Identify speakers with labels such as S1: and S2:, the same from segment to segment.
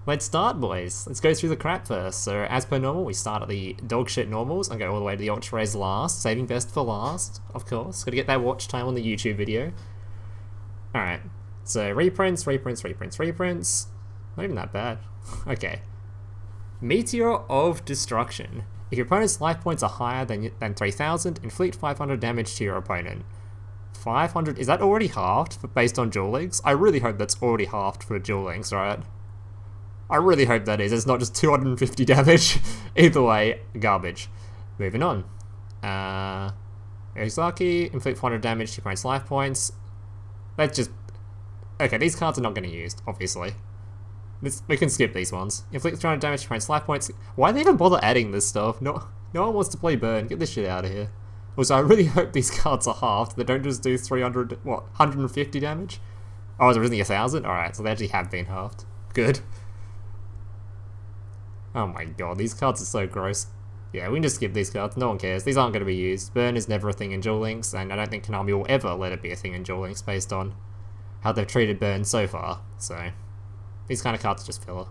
S1: Let's start, boys. Let's go through the crap first. So, as per normal, we start at the dog shit normals and go all the way to the ultra rares last, saving best for last, of course. Gotta get that watch time on the YouTube video. Alright, so reprints. Not even that bad. Okay. Meteor of Destruction. If your opponent's life points are higher than 3,000, inflict 500 damage to your opponent. 500, is that already halved based on Duel Links? I really hope that's already halved for Duel Links, right? I really hope that is. It's not just 250 damage. Either way, garbage. Moving on. Ozaki, inflict 400 damage to your opponent's life points. Let's just... Okay, these cards are not getting used, obviously. We can skip these ones. Inflict 300 damage to your opponent's life points. Why do they even bother adding this stuff? No one wants to play Burn. Get this shit out of here. Also, I really hope these cards are halved. They don't just do 300... What? 150 damage? Oh, is it originally 1,000? Alright, so they actually have been halved. Good. Oh my god, these cards are so gross. Yeah, we can just skip these cards, no one cares. These aren't going to be used. Burn is never a thing in Duel Links, and I don't think Konami will ever let it be a thing in Duel Links based on how they've treated Burn so far. So, these kind of cards are just filler.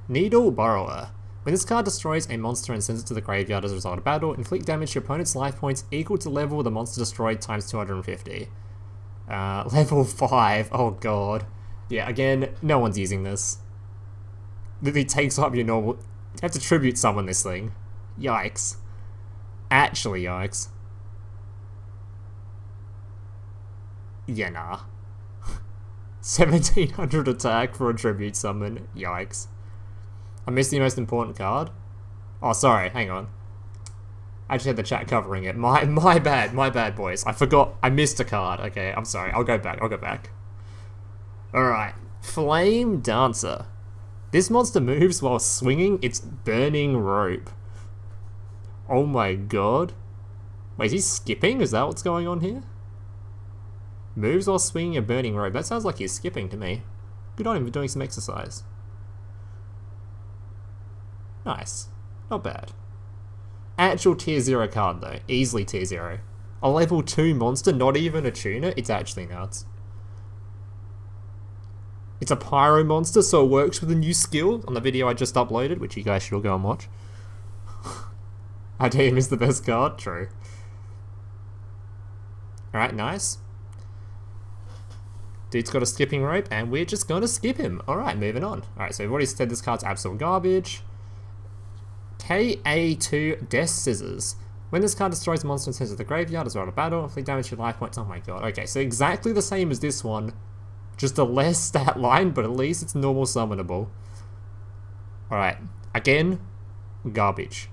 S1: Needle Borrower. When this card destroys a monster and sends it to the graveyard as a result of battle, inflict damage to your opponent's life points equal to level of the monster destroyed times 250. Level 5, oh god. Yeah, again, no one's using this. It takes up your normal... You have to tribute summon this thing. Yikes. Actually, yikes. Yeah, nah. 1700 attack for a tribute summon. Yikes. I missed the most important card. Oh, sorry, hang on. I just had the chat covering it. My bad, boys. I forgot. I missed a card. Okay, I'm sorry. I'll go back. Alright. Flame Dancer. This monster moves while swinging its burning rope. Oh my god. Wait, is he skipping? Is that what's going on here? Moves while swinging a burning rope. That sounds like he's skipping to me. Good on him for doing some exercise. Nice. Not bad. Actual tier 0 card though. Easily tier 0. A level 2 monster, not even a tuner? It's actually nuts. It's a pyro monster, so it works with a new skill on the video I just uploaded, which you guys should all go and watch. Ideum is the best card, true. Alright, nice. Dude's got a skipping rope, and we're just gonna skip him. Alright, moving on. Alright, so we've already said this card's absolute garbage. KA2 Death Scissors. When this card destroys a monster and sends it to the graveyard as well as battle, inflict damage to life points. Oh my god. Okay, so exactly the same as this one. Just a less stat line, but at least it's normal summonable. Alright, again, garbage.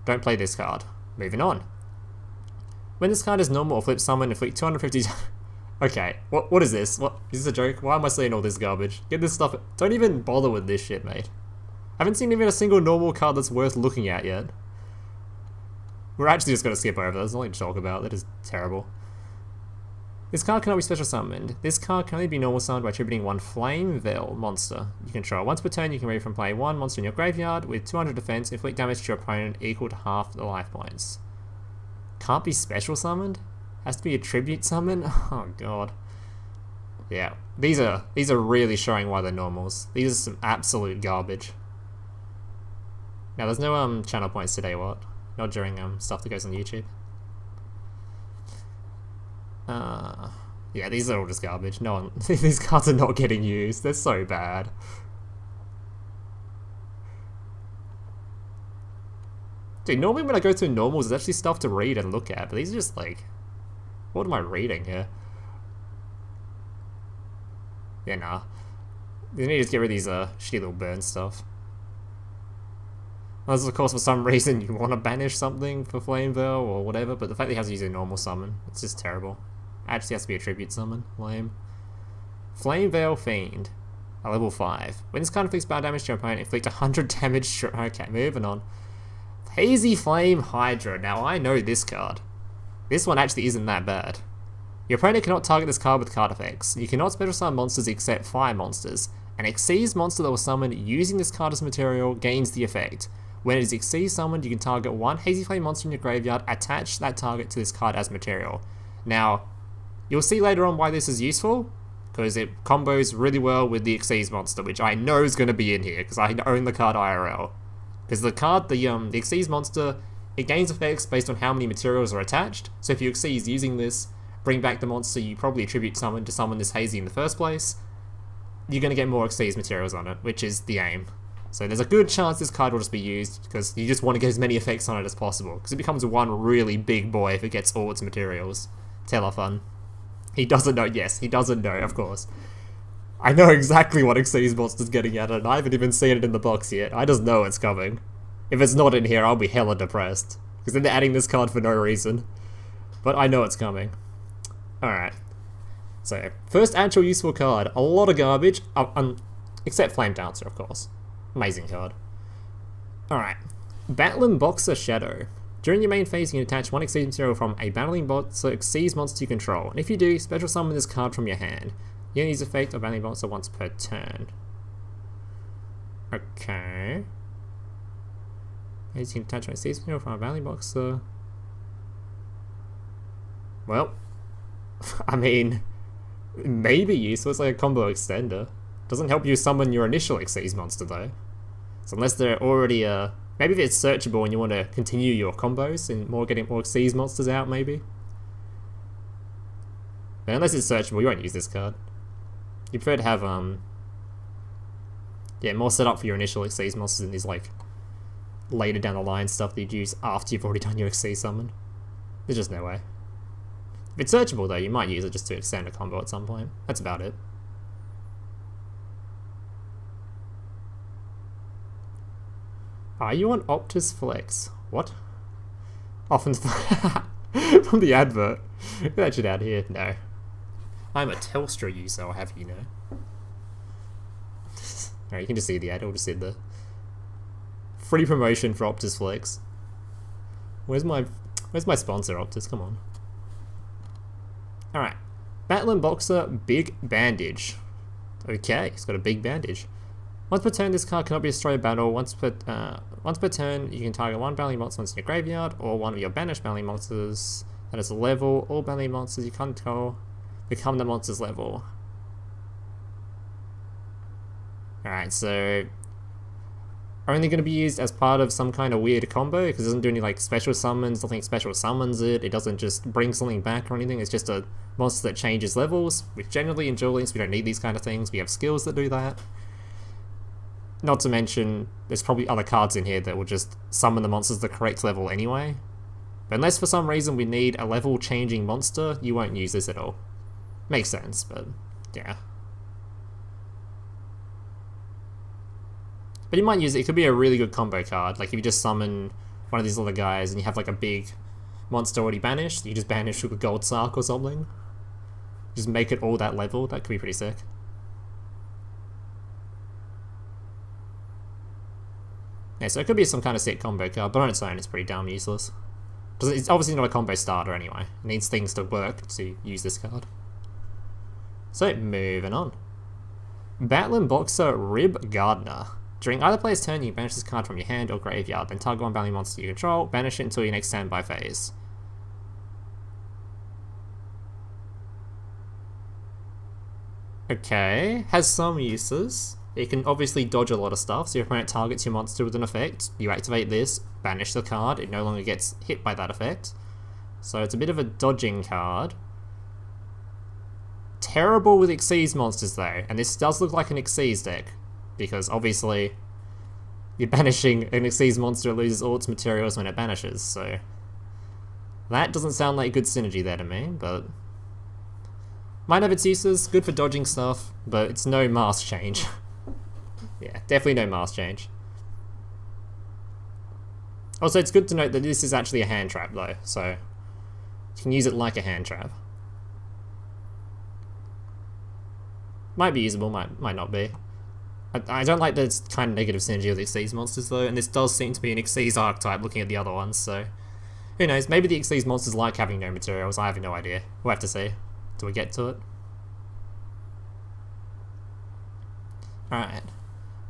S1: Don't play this card. Moving on. When this card is normal or flip summon, inflict 250... Okay, what is this? What is this a joke? Why am I saying all this garbage? Get this stuff... Don't even bother with this shit, mate. I haven't seen even a single normal card that's worth looking at yet. We're actually just going to skip over. There's nothing to talk about. That is terrible. This card cannot be special summoned. This card can only be normal summoned by attributing one Flame Veil monster you control. Once per turn, you can remove from play one monster in your graveyard with 200 defense, inflict damage to your opponent equal to half the life points. Can't be special summoned? Has to be a tribute summon? Oh god. Yeah, these are really showing why they're normals. These are some absolute garbage. Now there's no channel points today, what? Not during stuff that goes on YouTube. Yeah, these are all just garbage. No one, these cards are not getting used. They're so bad. Dude, normally when I go through normals, there's actually stuff to read and look at, but these are just like, what am I reading here? Yeah, nah. You need to just get rid of these shitty little burn stuff. Unless, of course, for some reason you want to banish something for Flame Veil or whatever, but the fact that he has to use a normal summon, it's just terrible. Actually has to be a tribute summon. Lame. Flame Veil Fiend. A level 5. When this card inflicts bad damage to your opponent, inflict 100 damage to... Okay, moving on. Hazy Flame Hydra. Now, I know this card. This one actually isn't that bad. Your opponent cannot target this card with card effects. You cannot special summon monsters except fire monsters. An Xyz monster that was summoned using this card as material gains the effect. When it is Xyz summoned, you can target one Hazy Flame monster in your graveyard, attach that target to this card as material. Now, you'll see later on why this is useful, because it combos really well with the Xyz monster, which I know is going to be in here, because I own the card IRL. Because the card, the Xyz monster, it gains effects based on how many materials are attached, so if you Xyz using this, bring back the monster you probably attribute summon to summon this Hazy in the first place, you're going to get more Xyz materials on it, which is the aim. So there's a good chance this card will just be used, because you just want to get as many effects on it as possible, because it becomes one really big boy if it gets all its materials. Telefun. He doesn't know, yes, he doesn't know, of course. I know exactly what Xyz monster's getting at, and I haven't even seen it in the box yet. I just know it's coming. If it's not in here, I'll be hella depressed, because then they're adding this card for no reason. But I know it's coming. Alright. So, first actual useful card. A lot of garbage, except Flame Dancer, of course. Amazing card. Alright. Battling Boxer Shadow. During your main phase, you can attach one Xyz material from a Battling Boxer Xyz monster you control, and if you do, special summon this card from your hand. You only use the effect of Battling Boxer once per turn. Okay. You can attach one Xyz material from a Battling Boxer. Well, I mean, maybe useful. It's like a combo extender. Doesn't help you summon your initial Xyz monster though. So unless they're already maybe if it's searchable and you want to continue your combos and getting more Xyz monsters out, maybe. But unless it's searchable, you won't use this card. You prefer to have yeah, more set up for your initial Xyz monsters than these like later down the line stuff that you'd use after you've already done your Xyz summon. There's just no way. If it's searchable though, you might use it just to extend a combo at some point. That's about it. Are you on Optus Flex? What? Often from the advert. That shit out here. No. I'm a Telstra user, I'll have you know. Alright, you can just see the ad, it'll just see the free promotion for Optus Flex. Where's my sponsor, Optus? Come on. Alright. Battling Boxer Big Bandage. Okay, he's got a big bandage. Once per turn, this card cannot be destroyed battle. Once per turn, you can target one battling monster in your graveyard, or one of your banished battling monsters that is a level. All battling monsters you control become the monster's level. Alright, so only going to be used as part of some kind of weird combo, because it doesn't do any like special summons, nothing special summons it, it doesn't just bring something back or anything, it's just a monster that changes levels, which generally in Duel Links we don't need these kind of things, we have skills that do that. Not to mention, there's probably other cards in here that will just summon the monsters the correct level anyway. But unless for some reason we need a level changing monster, you won't use this at all. Makes sense, but yeah. But you might use it, it could be a really good combo card, like if you just summon one of these other guys and you have like a big monster already banished, you just banish with a Gold Sark or something. Just make it all that level, that could be pretty sick. Yeah, so it could be some kind of sick combo card, but on its own it's pretty damn useless. It's obviously not a combo starter anyway, it needs things to work to use this card. So, moving on. Battling Boxer Rib Gardener. During either player's turn, you banish this card from your hand or graveyard, then target one battling monster you control, banish it until your next standby phase. Okay, has some uses. It can obviously dodge a lot of stuff, so your opponent targets your monster with an effect, you activate this, banish the card, it no longer gets hit by that effect. So it's a bit of a dodging card. Terrible with Xyz monsters though, and this does look like an Xyz deck, because obviously you're banishing an Xyz monster, it loses all its materials when it banishes, so that doesn't sound like good synergy there to me, but might have its uses, good for dodging stuff, but it's no mask change. Yeah, definitely no mask change. Also, it's good to note that this is actually a hand trap though, so you can use it like a hand trap. Might be usable, might not be. I don't like the kind of negative synergy with Xyz monsters though, and this does seem to be an Xyz archetype looking at the other ones, so who knows, maybe the Xyz monsters like having no materials, I have no idea. We'll have to see. Do we get to it? Alright.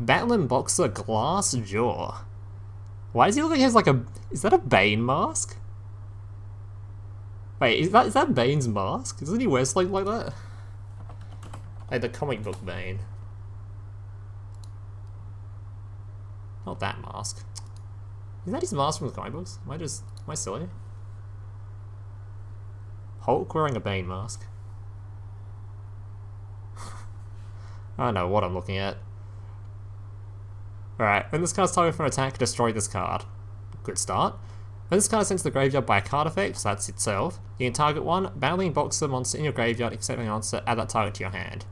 S1: Battling Boxer Glass Jaw. Why does he look like he has like a... Is that a Bane mask? Wait, is that Bane's mask? Doesn't he wear something like that? Like the comic book Bane. Not that mask. Isn't that his mask from the comic books? Am I silly? Hulk wearing a Bane mask. I don't know what I'm looking at. Alright, when this card's targeted for an attack, destroy this card. Good start. When this card is sent to the graveyard by a card effect, so that's itself, you can target one battling box the monster in your graveyard, except the monster, add that target to your hand.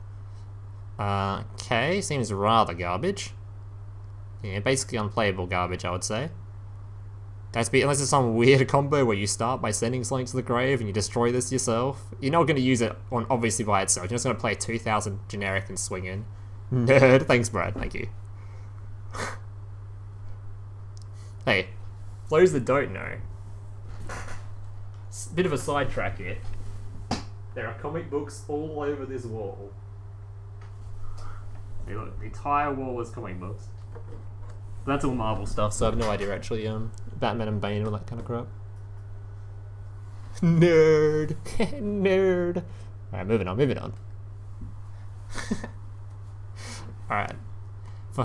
S1: Okay, seems rather garbage. Yeah, basically unplayable garbage, I would say. That's unless it's some weird combo where you start by sending something to the grave and you destroy this yourself. You're not going to use it on obviously by itself. You're just going to play 2000 generic and swing in. Nerd. Thanks, Brad. Thank you. Hey, for those that don't know, it's a bit of a sidetrack here. There are comic books all over this wall. See, look, the entire wall is comic books. That's all Marvel stuff, so I have no idea actually, Batman and Bane and all that kind of crap. Nerd! Nerd! Alright, moving on. Alright.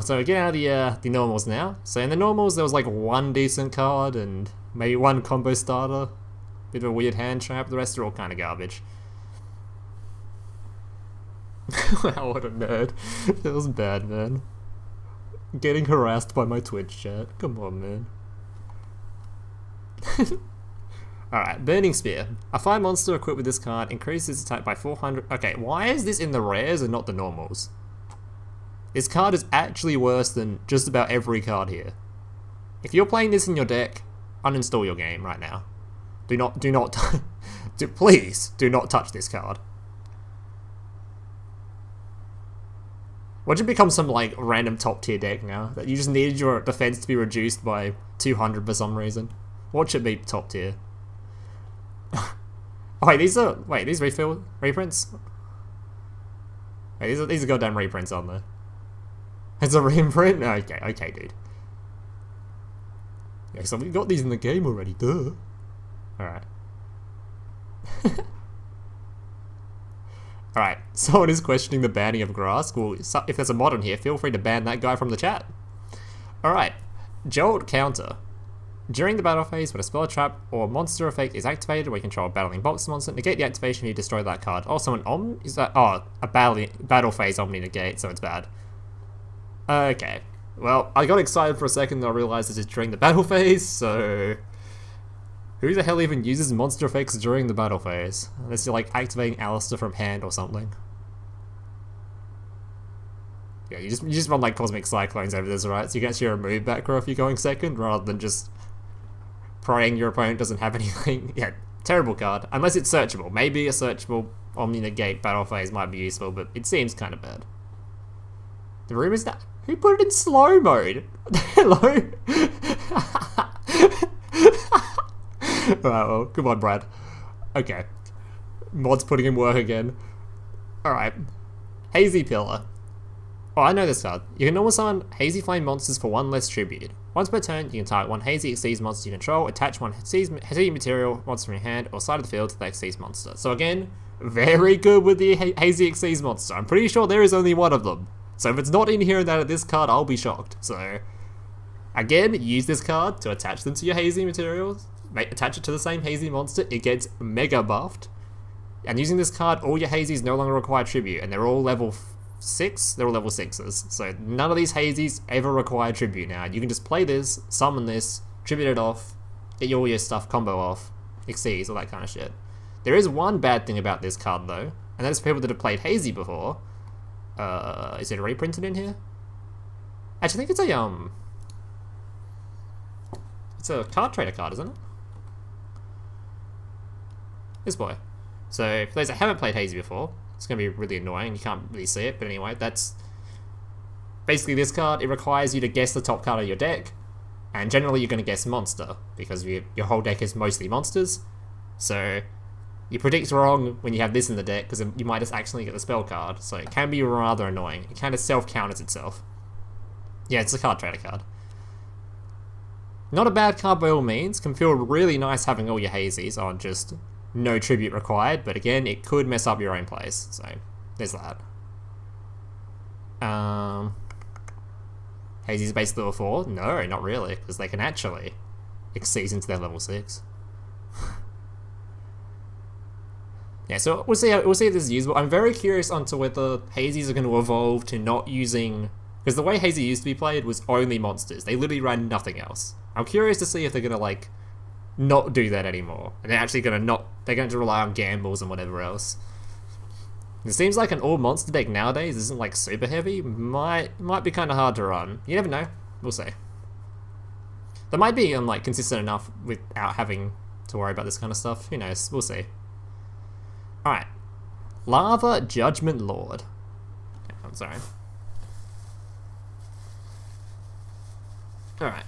S1: So we get out of the normals now. So in the normals there was like one decent card and maybe one combo starter. Bit of a weird hand trap, the rest are all kind of garbage. Wow, what a nerd. That was bad, man. Getting harassed by my Twitch chat. Come on, man. Alright, Burning Spear. A fire monster equipped with this card increases its attack by 400. Okay, why is this in the rares and not the normals? This card is actually worse than just about every card here. If you're playing this in your deck, uninstall your game right now. Please do not touch this card. What should become some like random top tier deck now? That you just needed your defense to be reduced by 200 for some reason. What should be top tier? Oh, wait, these reprints? Wait, these are goddamn reprints, aren't they? It's a reprint? Okay, dude. Yeah, so we got these in the game already, duh. Alright. Alright, someone is questioning the banning of Grass. Well, if there's a mod on here, feel free to ban that guy from the chat. Alright, Jolt counter. During the battle phase, when a spell trap or monster effect is activated, we control a battling box monster, negate the activation, you destroy that card. Also, a battle phase Omni negate, so it's bad. Okay, well, I got excited for a second and I realized this is during the battle phase, so... Who the hell even uses monster effects during the battle phase? Unless you're like activating Alistair from hand or something. Yeah, you just run like Cosmic Cyclones over this, right? So you get your move back row if you're going second, rather than just praying your opponent doesn't have anything. Yeah, terrible card. Unless it's searchable. Maybe a searchable Omni Negate battle phase might be useful, but it seems kind of bad. The room is that... Who put it in slow mode? Hello? Alright, well, come on, Brad. Okay. Mod's putting in work again. Alright. Hazy Pillar. Oh, I know this card. You can normal summon Hazy Flame monsters for one less tribute. Once per turn, you can target one Hazy Xyz monster you control, attach one Hazy material monster from your hand or side of the field to the Xyz monster. So again, very good with the Hazy Xyz monster. I'm pretty sure there is only one of them. So if it's not in here and out of this card, I'll be shocked. So, again, use this card to attach them to your Hazy materials. Attach it to the same Hazy monster, it gets mega buffed. And using this card, all your Hazys no longer require tribute, and they're all level 6, they're all level 6s. So none of these Hazys ever require tribute now. You can just play this, summon this, tribute it off, get all your stuff combo off, Xyz, all that kind of shit. There is one bad thing about this card though, and that's for people that have played Hazy before. Is it reprinted in here? Actually, I think it's a card trader card, isn't it? This boy. So, for those that haven't played Hazy before, it's going to be really annoying, you can't really see it, but anyway, that's basically this card. It requires you to guess the top card of your deck, and generally you're going to guess monster, because your whole deck is mostly monsters, so you predict wrong when you have this in the deck, because you might just accidentally get the spell card, so it can be rather annoying. It kind of self-counters itself. Yeah, it's a card trader card. Not a bad card by all means, can feel really nice having all your Hazys on just no tribute required, but again, it could mess up your own plays, so there's that. Hazy's base level 4? No, not really, because they can actually exceed into their level 6. Yeah, so we'll see if this is usable. I'm very curious onto whether Hazies are going to evolve to not using... Because the way Hazy used to be played was only monsters. They literally ran nothing else. I'm curious to see if they're going to, like, not do that anymore. And they're actually going to not... They're going to rely on gambles and whatever else. It seems like an all-monster deck nowadays isn't, like, super heavy. Might be kind of hard to run. You never know. We'll see. They might be, like, consistent enough without having to worry about this kind of stuff. Who knows? We'll see. Alright. Lava Judgment Lord. I'm sorry. Alright.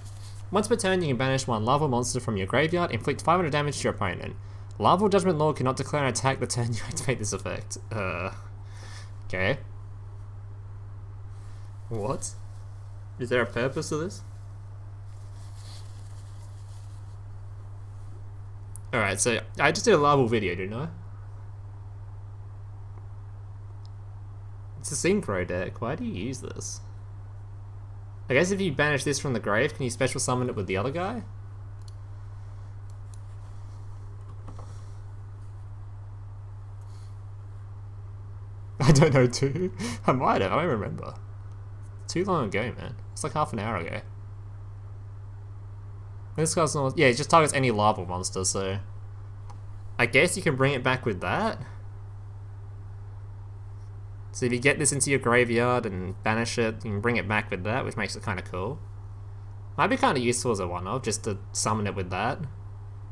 S1: Once per turn, you can banish one lava monster from your graveyard, inflict 500 damage to your opponent. Lava Judgment Lord cannot declare an attack the turn you activate this effect. Okay. What? Is there a purpose to this? Alright, so I just did a lava video, didn't I? It's a synchro deck. Why do you use this? I guess if you banish this from the grave, can you special summon it with the other guy? I don't know too. I might have, I don't remember. Too long ago, man. It's like half an hour ago. This guy's not... Yeah, it just targets any lava monster, so... I guess you can bring it back with that? So if you get this into your graveyard and banish it, you can bring it back with that, which makes it kind of cool. Might be kind of useful as a one-off, just to summon it with that.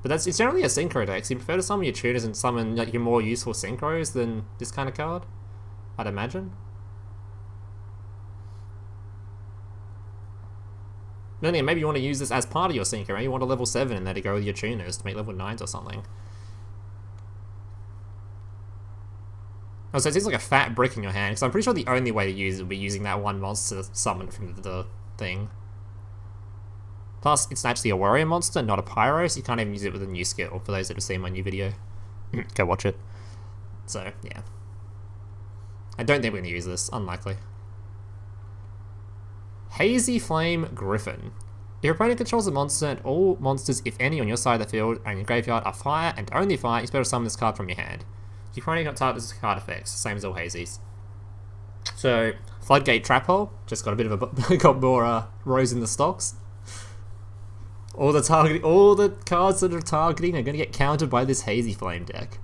S1: But it's generally a synchro deck, so you prefer to summon your tuners and summon like, your more useful synchros than this kind of card, I'd imagine. Then again, maybe you want to use this as part of your synchro, right? You want a level 7 in there to go with your tuners to make level 9s or something. Oh, so it seems like a fat brick in your hand, because I'm pretty sure the only way to use it would be using that one monster summoned from the thing. Plus, it's actually a warrior monster, not a pyro, so you can't even use it with a new skill, for those that have seen my new video. Go watch it. So, yeah. I don't think we're going to use this, unlikely. Hazy Flame Griffin. If your opponent controls a monster, and all monsters, if any, on your side of the field and your graveyard are fire and only fire, you special summon this card from your hand. You probably got target this card effects, same as all Hazies. So, Floodgate Trap Hole, just got a bit of a got more rows in the stocks. All the cards that are targeting are going to get countered by this Hazy Flame deck.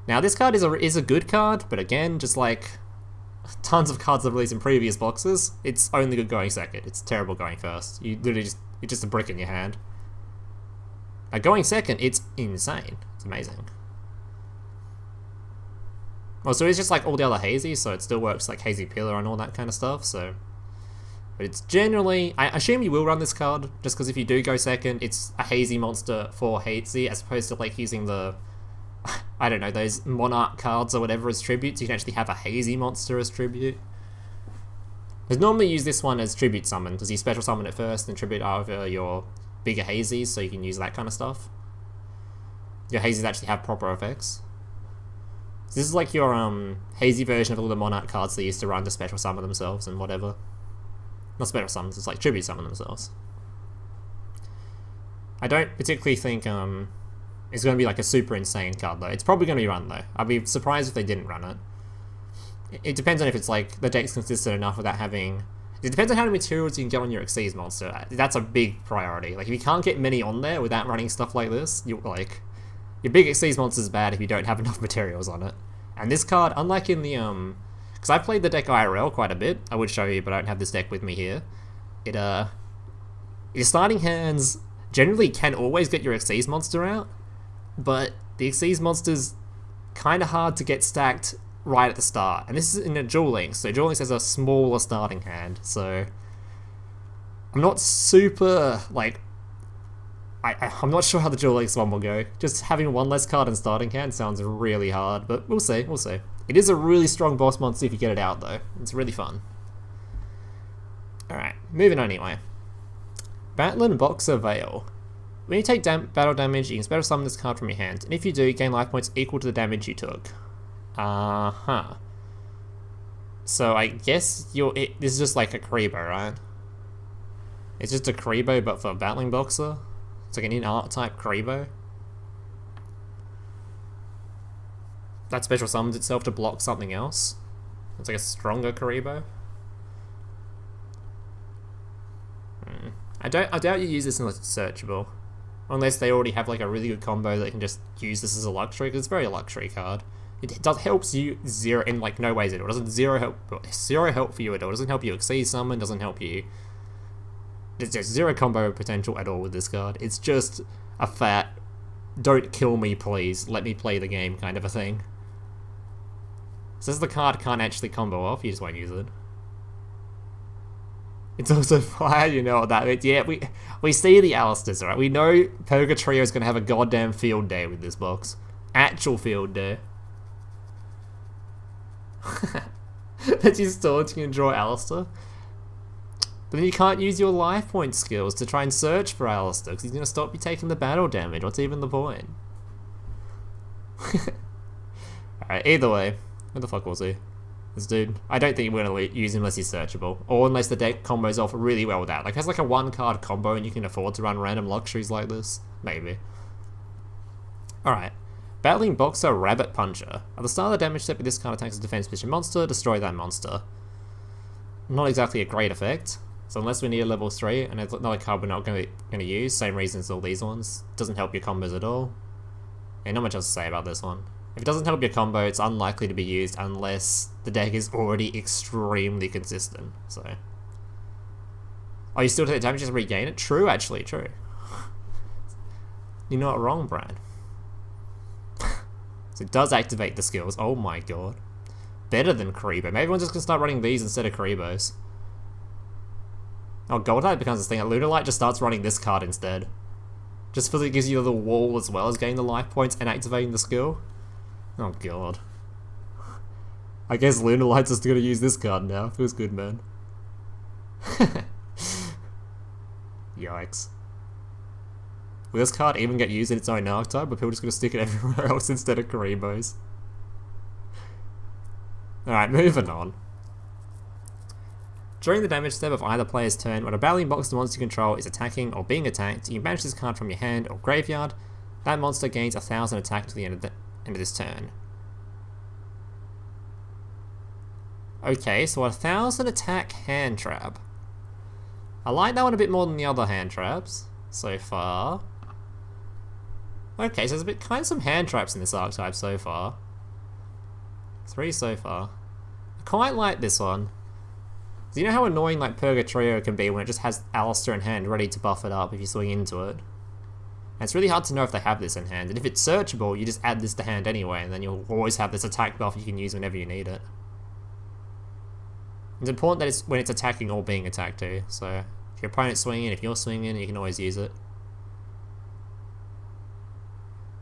S1: Now this card is a good card, but again, just like tons of cards that released in previous boxes, it's only good going second. It's terrible going first. You literally it's just a brick in your hand. Going second, it's insane. It's amazing. Well, so it's just like all the other Hazies, so it still works like Hazy Pillar and all that kind of stuff, so... But it's generally... I assume you will run this card, just because if you do go second, it's a Hazy monster for Hazy, as opposed to like using the... I don't know, those Monarch cards or whatever as tributes. You can actually have a Hazy monster as tribute. Because normally use this one as tribute summon, because you special summon it first and tribute over your bigger Hazies, so you can use that kind of stuff. Your Hazies actually have proper effects. So this is like your Hazy version of all the Monarch cards they used to run to special summon themselves and whatever. Not special summons, it's like tribute summon themselves. I don't particularly think it's going to be like a super insane card though. It's probably going to be run though. I'd be surprised if they didn't run it. It depends on if it's like the deck's consistent enough without having... It depends on how many materials you can get on your Xyz monster. That's a big priority. Like if you can't get many on there without running stuff like this, you're like... Your big Xyz monster is bad if you don't have enough materials on it. And this card, unlike in the because I played the deck IRL quite a bit. I would show you, but I don't have this deck with me here. Your starting hands generally can always get your Xyz monster out, but the Xyz monster's kind of hard to get stacked right at the start. And this is in a Duel Links, so Duel Links has a smaller starting hand, so I'm not super, like, I'm not sure how the Duel Links one will go. Just having one less card in starting hand sounds really hard, but we'll see, we'll see. It is a really strong boss monster if you get it out, though. It's really fun. Alright, moving on anyway. Batlin Boxer Veil. When you take battle damage, you can special summon this card from your hand, and if you do, gain life points equal to the damage you took. So I guess this is just like a Karibo, right? It's just a Karibo but for a Battling Boxer. It's like an in-art type Karibo. That special summons itself to block something else. It's like a stronger Karibo. I doubt you use this unless it's searchable. Unless they already have like a really good combo that can just use this as a luxury, because it's a very luxury card. It helps you zero in like no ways at all. It doesn't zero help for you at all. It doesn't help you Exceed Summon, doesn't help you. There's just zero combo potential at all with this card. It's just a fat, don't kill me please, let me play the game kind of a thing. Since the card can't actually combo off, you just won't use it. It's also fire, you know what that means. Yeah, we see the Alistairs, right? We know Purgatrio is going to have a goddamn field day with this box. Actual field day. That you still can draw Alistair. But then you can't use your life point skills to try and search for Alistair, because he's going to stop you taking the battle damage. What's even the point? Alright, either way. Where the fuck was he? This dude. I don't think we're going to use him unless he's searchable. Or unless the deck combos off really well with that. Like, it has like a one card combo and you can afford to run random luxuries like this. Maybe. Alright. Battling Boxer Rabbit Puncher. At the start of the damage step, this card attacks a defense position monster, destroy that monster. Not exactly a great effect. So unless we need a level 3, and it's another card we're not going to use, same reason as all these ones. Doesn't help your combos at all. Yeah, not much else to say about this one. If it doesn't help your combo, it's unlikely to be used unless the deck is already extremely consistent, so. Oh, you still take damage to regain it? True, actually, true. You're not wrong, Brian. So it does activate the skills, oh my god. Better than Karibo. Maybe everyone's just gonna start running these instead of Karibos. Oh, Goldite becomes this thing, and Lunalight just starts running this card instead. Just because it gives you the wall as well as getting the life points and activating the skill. Oh god. I guess Lunalight's just gonna use this card now. Feels good, man. Yikes. Will this card even get used in its own archetype, but people are just gonna stick it everywhere else instead of Karibos? Alright, moving on. During the damage step of either player's turn, when a Battling Boxer monster you control is attacking or being attacked, you can banish this card from your hand or graveyard. That monster gains 1000 attack to the end of this turn. Okay, so 1000 attack hand trap. I like that one a bit more than the other hand traps so far. Okay, so there's kind of some hand traps in this archetype so far. 3 so far. I quite like this one. So you know how annoying like Purgatrio can be when it just has Alistair in hand ready to buff it up if you swing into it? And it's really hard to know if they have this in hand, and if it's searchable, you just add this to hand anyway, and then you'll always have this attack buff you can use whenever you need it. It's important that it's when it's attacking or being attacked too, so if your opponent's swinging, if you're swinging, you can always use it.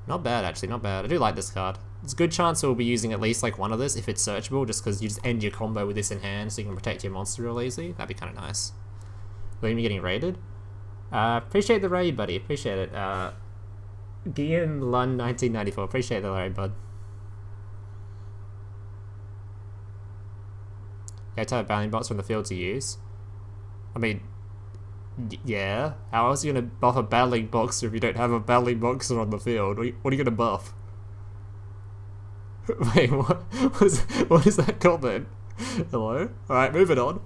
S1: Not bad actually, not bad. I do like this card. There's a good chance we'll be using at least like one of this if it's searchable, just because you just end your combo with this in hand so you can protect your monster real easy. That'd be kind of nice. Will you be getting raided? Appreciate the raid, buddy. Appreciate it. Gian Lun 1994. Appreciate the raid, bud. You have to have Battling Boxer from the field to use. I mean, yeah. How else are you going to buff a Battling Boxer if you don't have a Battling Boxer on the field? What are you going to buff? Wait, what is that comment? Hello? Alright, moving on.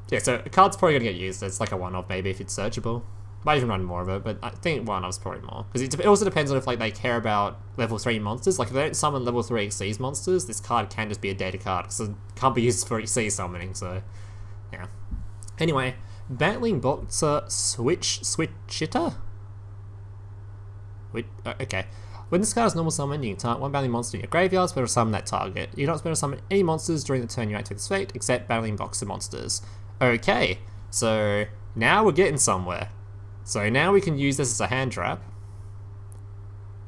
S1: Yeah, so a card's probably going to get used. It's like a one-off maybe if it's searchable. Might even run more of it, but I think one-off's probably more. Because it also depends on if like they care about level 3 monsters. Like if they don't summon level 3 Xyz monsters, this card can just be a data card. Because it can't be used for Xyz summoning, so yeah. Anyway, Battling Boxer Switchitter? Okay. When this card is normal summon, you can target one battling monster in your graveyard, special summon that target. You don't special summon any monsters during the turn you activate this effect, except Battling Boxer monsters. Okay, so now we're getting somewhere. So now we can use this as a hand trap.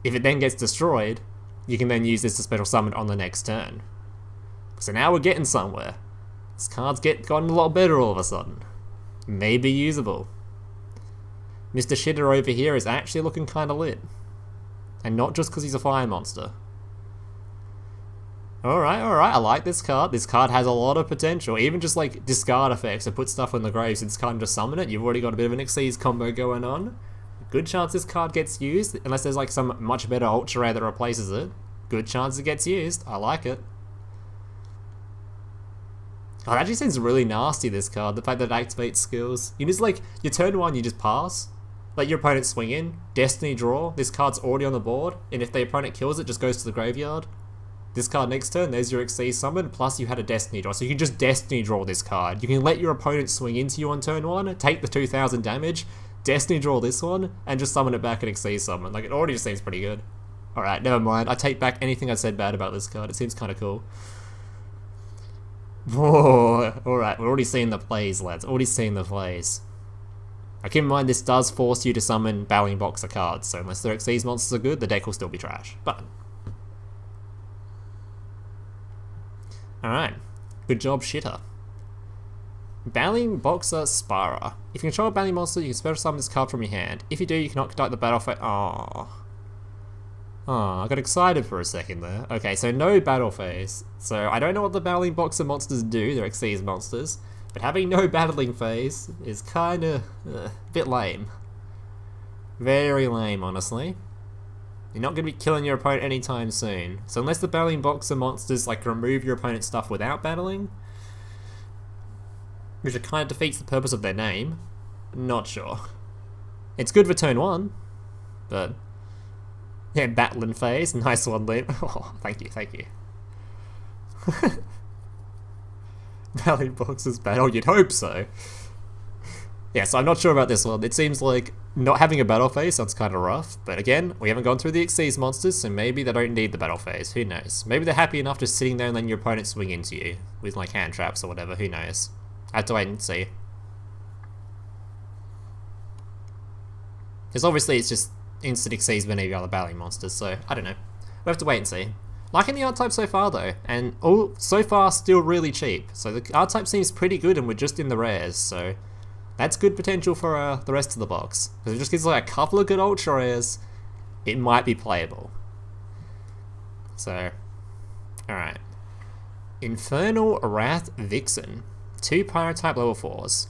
S1: If it then gets destroyed, you can then use this to special summon on the next turn. So now we're getting somewhere. This card's gotten a lot better all of a sudden. Maybe usable. Mr. Shitter over here is actually looking kinda lit. And not just because he's a fire monster. Alright, I like this card. This card has a lot of potential. Even just like discard effects to put stuff in the graves and just kind of just summon it. You've already got a bit of an Xyz combo going on. Good chance this card gets used, unless there's like some much better ultra rare that replaces it. Good chance it gets used. I like it. Oh, it actually seems really nasty, this card, the fact that it activates skills. You just like, your turn 1 you just pass, let your opponent swing in, Destiny draw, this card's already on the board, and if the opponent kills it, just goes to the graveyard. This card next turn, there's your Xyz summon, plus you had a Destiny draw, so you can just Destiny draw this card. You can let your opponent swing into you on turn 1, take the 2000 damage, Destiny draw this one, and just summon it back and Xyz summon. Like, it already just seems pretty good. Alright, never mind, I take back anything I said bad about this card, it seems kinda cool. Whoa, alright, we're already seeing the plays, lads, already seeing the plays. Now keep in mind, this does force you to summon Battling Boxer cards, so unless their Xyz monsters are good, the deck will still be trash. But alright, good job, shitter. Battling Boxer Spara. If you control a battling monster, you can special summon this card from your hand. If you do, you cannot conduct the battle phase. Oh, I got excited for a second there. Okay, so no battle phase. So I don't know what the Battling Boxer monsters do, they're Xyz monsters. But having no battling phase is kinda a bit lame. Very lame, honestly. You're not going to be killing your opponent anytime soon. So unless the Battling Boxer monsters like remove your opponent's stuff without battling, which kind of defeats the purpose of their name, not sure. It's good for turn 1, but yeah, battling phase, nice one, Liam. Oh, thank you. Battling Boxers battle, you'd hope so. Yeah, so I'm not sure about this one. It seems like not having a battle phase sounds kind of rough, but again, we haven't gone through the Xyz monsters, so maybe they don't need the battle phase, who knows. Maybe they're happy enough just sitting there and letting your opponent swing into you, with like hand traps or whatever, who knows. I have to wait and see. Because obviously it's just instant Xyz whenever you are the battling monsters, so I don't know. We'll have to wait and see. Liking the art type so far though, and so far still really cheap. So the art type seems pretty good and we're just in the rares, so that's good potential for the rest of the box. Because it just gives like a couple of good ultra rares, it might be playable. So, alright. Infernal Wrath Vixen. 2 Pyro type level 4s.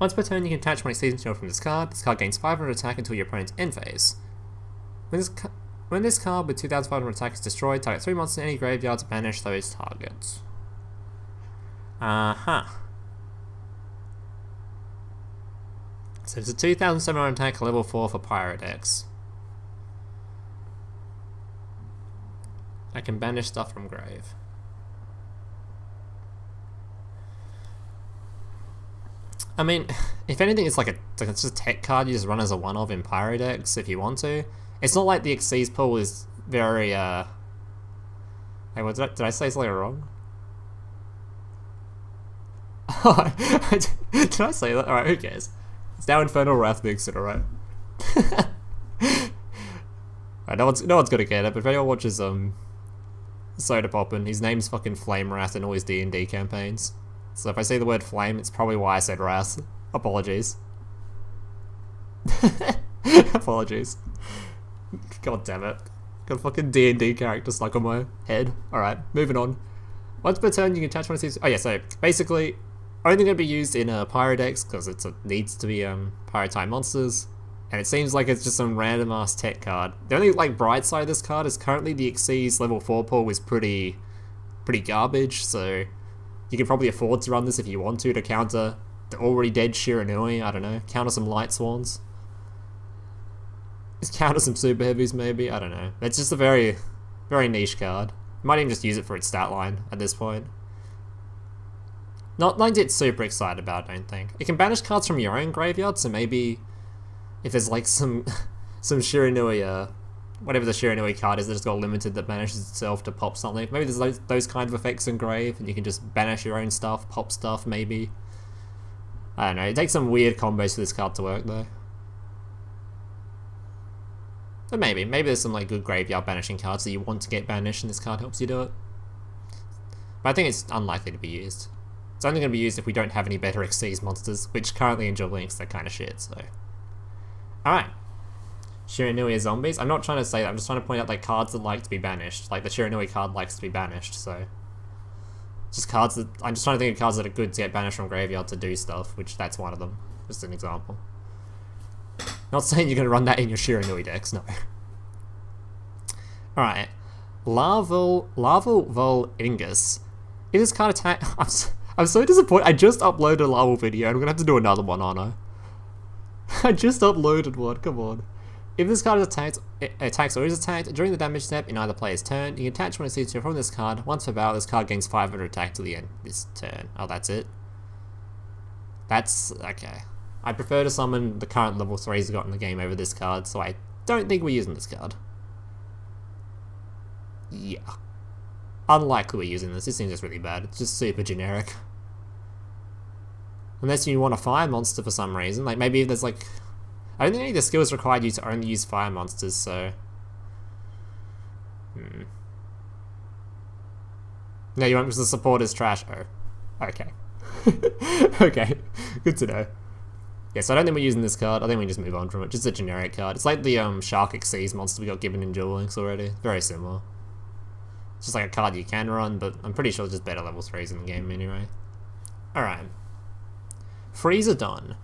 S1: Once per turn you can attach one Xyz material from this card. This card gains 500 attack until your opponent's end phase. When this card with 2500 attack is destroyed, target 3 monsters in any graveyard to banish those targets. So it's a 2700 attack level 4 for Pyro decks. I can banish stuff from grave. I mean, if anything, it's like it's just a tech card you just run as a one-of in Pyro decks if you want to. It's not like the Xyz pool is very, Hey, what did I say something wrong? Did I say that? Alright, who cares? It's now Infernal Wrath Vixen, alright? Right, no one's gonna get it, but if anyone watches, Soda Poppin', his name's fucking Flame Wrath in all his D&D campaigns. So if I say the word flame, it's probably why I said Wrath. Apologies. Apologies. God damn it. Got a fucking D&D character stuck on my head. Alright, moving on. Once per turn, you can attach one of these. Oh yeah, so basically, only going to be used in Pyro decks, because it needs to be Pyro type monsters. And it seems like it's just some random ass tech card. The only like bright side of this card is currently the Xyz level 4 pool is pretty garbage, so you can probably afford to run this if you want to counter the already dead Shiranui, I don't know, counter some Light Swans. Just counter some Super Heavies maybe, I don't know. It's just a very niche card. You might even just use it for its stat line at this point. Not like it's super excited about, I don't think. It can banish cards from your own graveyard, so maybe if there's like some Shiranui, whatever the Shiranui card is that just got limited that banishes itself to pop something. Maybe there's those kind of effects in grave, and you can just banish your own stuff, pop stuff, maybe. I don't know, it takes some weird combos for this card to work, though. But maybe there's some like good graveyard banishing cards that you want to get banished, and this card helps you do it. But I think it's unlikely to be used. It's only going to be used if we don't have any better Xyz monsters, which currently in Duel Links they're kind of shit, so. Alright. Shiranui are zombies. I'm not trying to say that, I'm just trying to point out like cards that like to be banished. Like the Shiranui card likes to be banished, so... Just cards that... I'm just trying to think of cards that are good to get banished from graveyard to do stuff, which that's one of them. Just an example. Not saying you're going to run that in your Shiranui decks, no. Alright. Larval Ingus. If this card attack... I'm so disappointed. I just uploaded a Larval video and I'm going to have to do another one, aren't I? I just uploaded one, come on. If this card is attacks or is attacked during the damage step in either player's turn, you can attach one of from this card. Once per battle, this card gains 500 attack to the end of this turn. Oh, that's it? That's... okay. I prefer to summon the current level 3's got in the game over this card, so I don't think we're using this card. Yeah. Unlikely we're using this. This seems just really bad. It's just super generic. Unless you want a fire monster for some reason. Like, maybe if there's like... I don't think any of the skills required you to only use fire monsters, so... No, you want because the support is trash. Oh. Okay. Okay. Good to know. Yeah, so I don't think we're using this card. I think we just move on from it. Just a generic card. It's like the Shark Xyz monster we got given in Duel Links already. Very similar. It's just like a card you can run, but I'm pretty sure it's just better level 3s in the game anyway. Alright. Freezer done.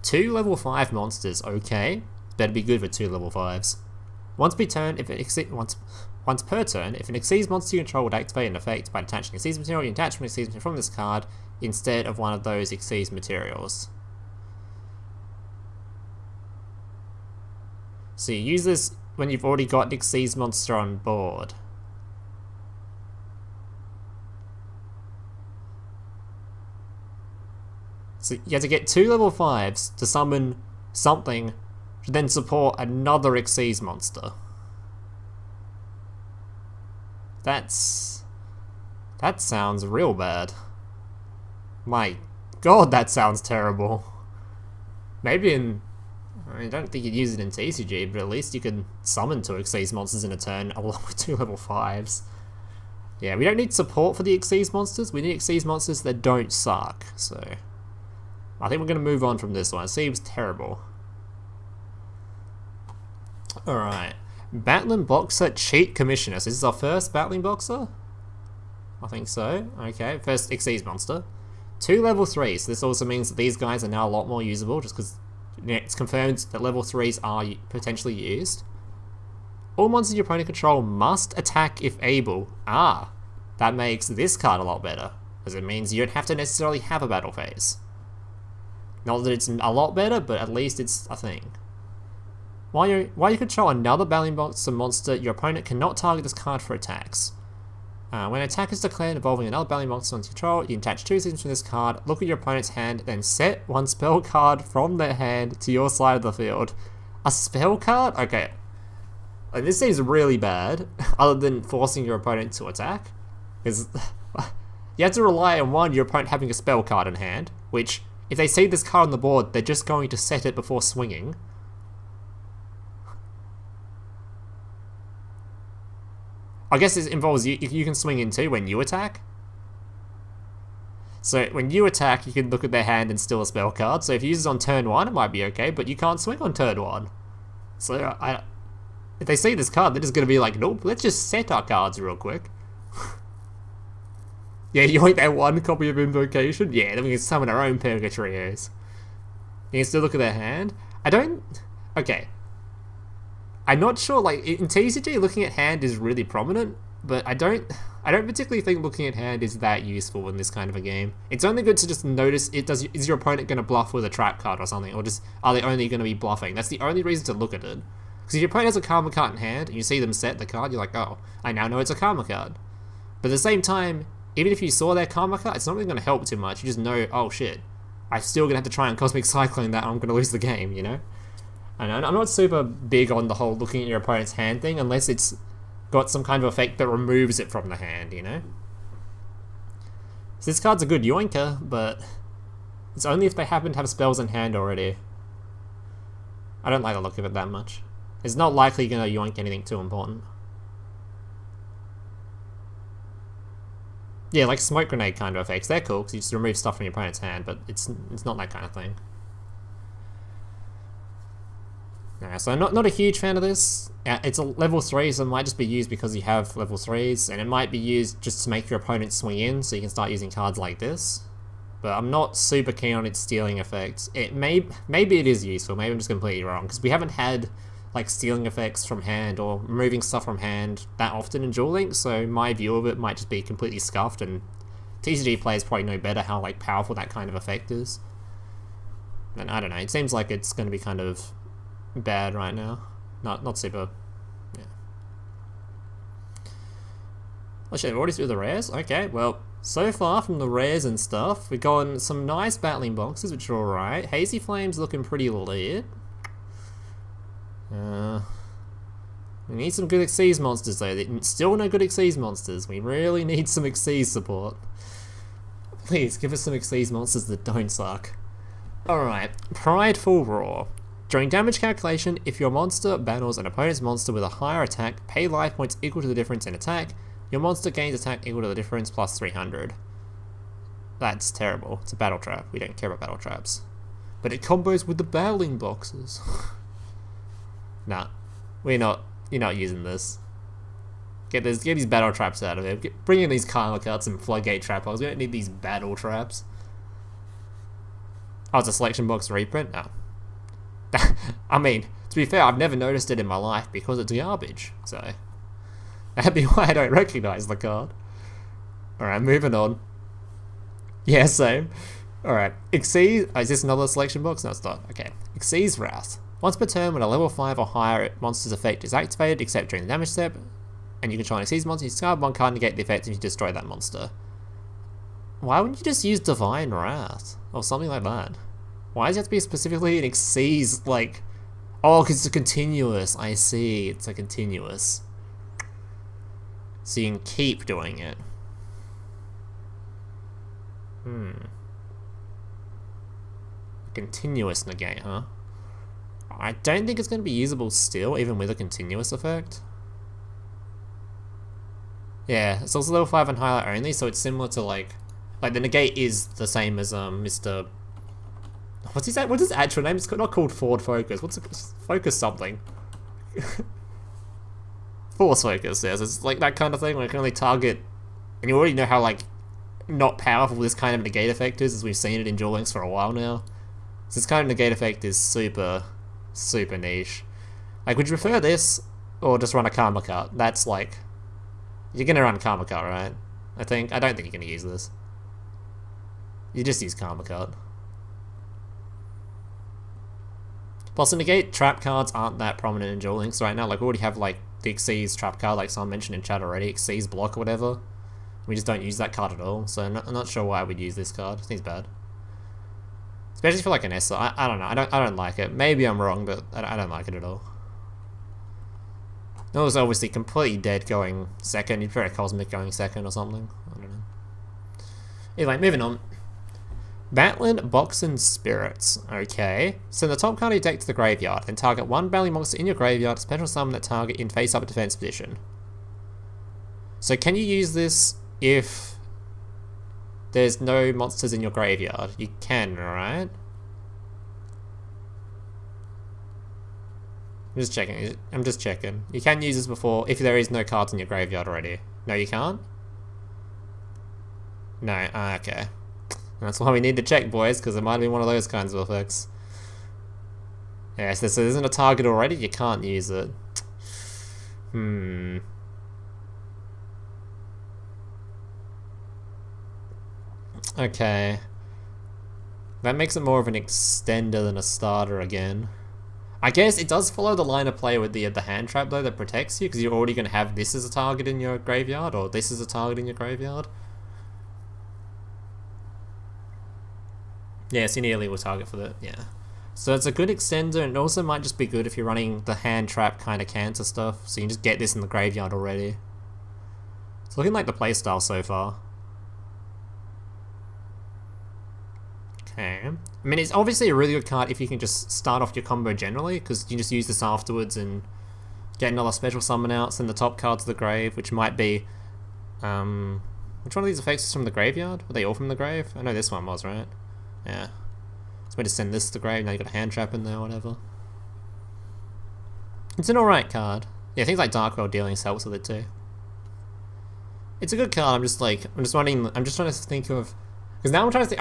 S1: 2 level 5 monsters, okay. Better be good for 2 level 5s. Once per turn, if an Xyz monster you control would activate an effect by attaching Xyz material, you attach one Xyz material from this card instead of one of those Xyz materials. So you use this when you've already got an Xyz monster on board. So you have to get 2 level 5s to summon something to then support another Xyz monster. That sounds real bad. My god, that sounds terrible. Maybe in... I don't think you'd use it in TCG, but at least you can summon 2 Xyz monsters in a turn along with 2 level 5s. Yeah, we don't need support for the Xyz monsters, we need Xyz monsters that don't suck, so... I think we're going to move on from this one. It seems terrible. Alright. Battling Boxer Cheat Commissioner. So this is our first Battling Boxer? I think so. Okay, first Xyz monster. 2 level 3s. So this also means that these guys are now a lot more usable, just because it's confirmed that level 3s are potentially used. All monsters your opponent control must attack if able. Ah, that makes this card a lot better, because it means you don't have to necessarily have a battle phase. Not that it's a lot better, but at least it's a thing. While you control another Battling Boxer monster, your opponent cannot target this card for attacks. When an attack is declared involving another Battling Boxer on control, you can attach 2 things from this card, look at your opponent's hand, then set 1 spell card from their hand to your side of the field. A spell card? Okay. Like, this seems really bad, other than forcing your opponent to attack. Because you have to rely on your opponent having a spell card in hand, which... if they see this card on the board, they're just going to set it before swinging. I guess it involves you can swing in too when you attack. So when you attack, you can look at their hand and steal a spell card. So if you use it on turn 1, it might be okay, but you can't swing on turn 1. So if they see this card, they're just going to be like, nope, let's just set our cards real quick. Yeah, you want that 1 copy of Invocation? Yeah, then we can summon our own Purgatrios. You can still look at their hand. Okay. I'm not sure, like, in TCG, looking at hand is really prominent, but I don't particularly think looking at hand is that useful in this kind of a game. It's only good to just notice, is your opponent going to bluff with a trap card or something, or just, are they only going to be bluffing? That's the only reason to look at it. Because if your opponent has a Karma card in hand, and you see them set the card, you're like, oh, I now know it's a Karma card. But at the same time, even if you saw their Karma card, it's not really going to help too much. You just know, oh shit, I'm still going to have to try and Cosmic Cyclone that, and I'm going to lose the game, you know? And I'm not super big on the whole looking at your opponent's hand thing, unless it's got some kind of effect that removes it from the hand, you know? So this card's a good yoinker, but it's only if they happen to have spells in hand already. I don't like the look of it that much. It's not likely going to yoink anything too important. Yeah, like Smoke Grenade kind of effects, they're cool, because you just remove stuff from your opponent's hand, but it's not that kind of thing. Yeah, so not a huge fan of this. It's a level 3, so it might just be used because you have level 3s, and it might be used just to make your opponent swing in, so you can start using cards like this. But I'm not super keen on its stealing effects. Maybe it is useful, maybe I'm just completely wrong, because we haven't had like stealing effects from hand or removing stuff from hand that often in Duel Links, so my view of it might just be completely scuffed, and TCG players probably know better how like powerful that kind of effect is. And I don't know, it seems like it's going to be kind of bad right now. Not super. Yeah. Oh shit, we've already through the rares? Okay, well, so far from the rares and stuff, we've gotten some nice battling boxes, which are alright. Hazy Flame's looking pretty lit. We need some good Xyz monsters though. Still no good Xyz monsters. We really need some Xyz support. Please, give us some Xyz monsters that don't suck. Alright, Prideful Roar. During damage calculation, if your monster battles an opponent's monster with a higher attack, pay life points equal to the difference in attack. Your monster gains attack equal to the difference plus 300. That's terrible. It's a battle trap. We don't care about battle traps. But it combos with the battling boxes. Nah, you're not using this. Get these battle traps out of here. Bring in these Karma Cuts and Floodgate Trap Holes. We don't need these battle traps. Oh, it's a selection box reprint? No. I mean, to be fair, I've never noticed it in my life because it's garbage, so that'd be why I don't recognize the card. Alright, moving on. Yeah, same. Alright, Xyz... is this another selection box? No, it's not. Okay. Xyz Wrath. Once per turn, when a level 5 or higher monster's effect is activated, except during the damage step, and you control an Xyz monster, you discard one card and negate the effect and you destroy that monster. Why wouldn't you just use Divine Wrath? Or something like that? Why does it have to be specifically an Xyz, like... Oh, because it's a continuous. I see, it's a continuous. So you can keep doing it. Continuous negate, huh? I don't think it's going to be usable still, even with a continuous effect. Yeah, it's also level 5 and higher only, so it's similar to like the negate is the same as Mr. What's his actual name? It's not called Ford Focus. What's it? Focus something. Force Focus, yes. It's like that kind of thing where it can only target, and you already know how like not powerful this kind of negate effect is, as we've seen it in Duel Links for a while now. So this kind of negate effect is super niche. Like, would you prefer this or just run a Karma Cut? That's like, you're gonna run Karma Cut, right? I don't think you're gonna use this. You just use Karma Cut. Plus, the negate trap cards aren't that prominent in Duel Links right now. Like, we already have like the Xyz trap card, like someone mentioned in chat already, Xyz block or whatever. We just don't use that card at all, so I'm not sure why we'd use this card. I think it's bad. Especially for like an SR. I don't know. I don't like it. Maybe I'm wrong, but I don't like it at all. It was obviously completely dead going second. You'd prefer a Cosmic going second or something. I don't know. Anyway, moving on. Battling Boxing Spirits. Okay. Send the top card of your deck to the graveyard, then target one battling monster in your graveyard, special summon that target in face-up defense position. So can you use this if there's no monsters in your graveyard? You can, right? I'm just checking. You can use this before if there is no cards in your graveyard already. No, you can't? No, okay. That's why we need to check, boys, because it might be one of those kinds of effects. Yeah, so there isn't a target already, you can't use it. Okay. That makes it more of an extender than a starter again. I guess it does follow the line of play with the hand trap though that protects you, because you're already going to have this as a target in your graveyard, or this as a target in your graveyard. Yeah, so you nearly will target for that, yeah. So it's a good extender, and it also might just be good if you're running the hand trap kind of cancer stuff, so you can just get this in the graveyard already. It's looking like the playstyle so far. Okay. I mean, it's obviously a really good card if you can just start off your combo generally, because you can just use this afterwards and get another special summon out, send the top card to the grave, which might be... which one of these effects is from the graveyard? Were they all from the grave? I know this one was, right? Yeah. So we just send this to the grave, now you got a hand trap in there or whatever. It's an alright card. Yeah, things like Dark World Dealings helps with it too. It's a good card. I'm just trying to think of, because now I'm trying to think.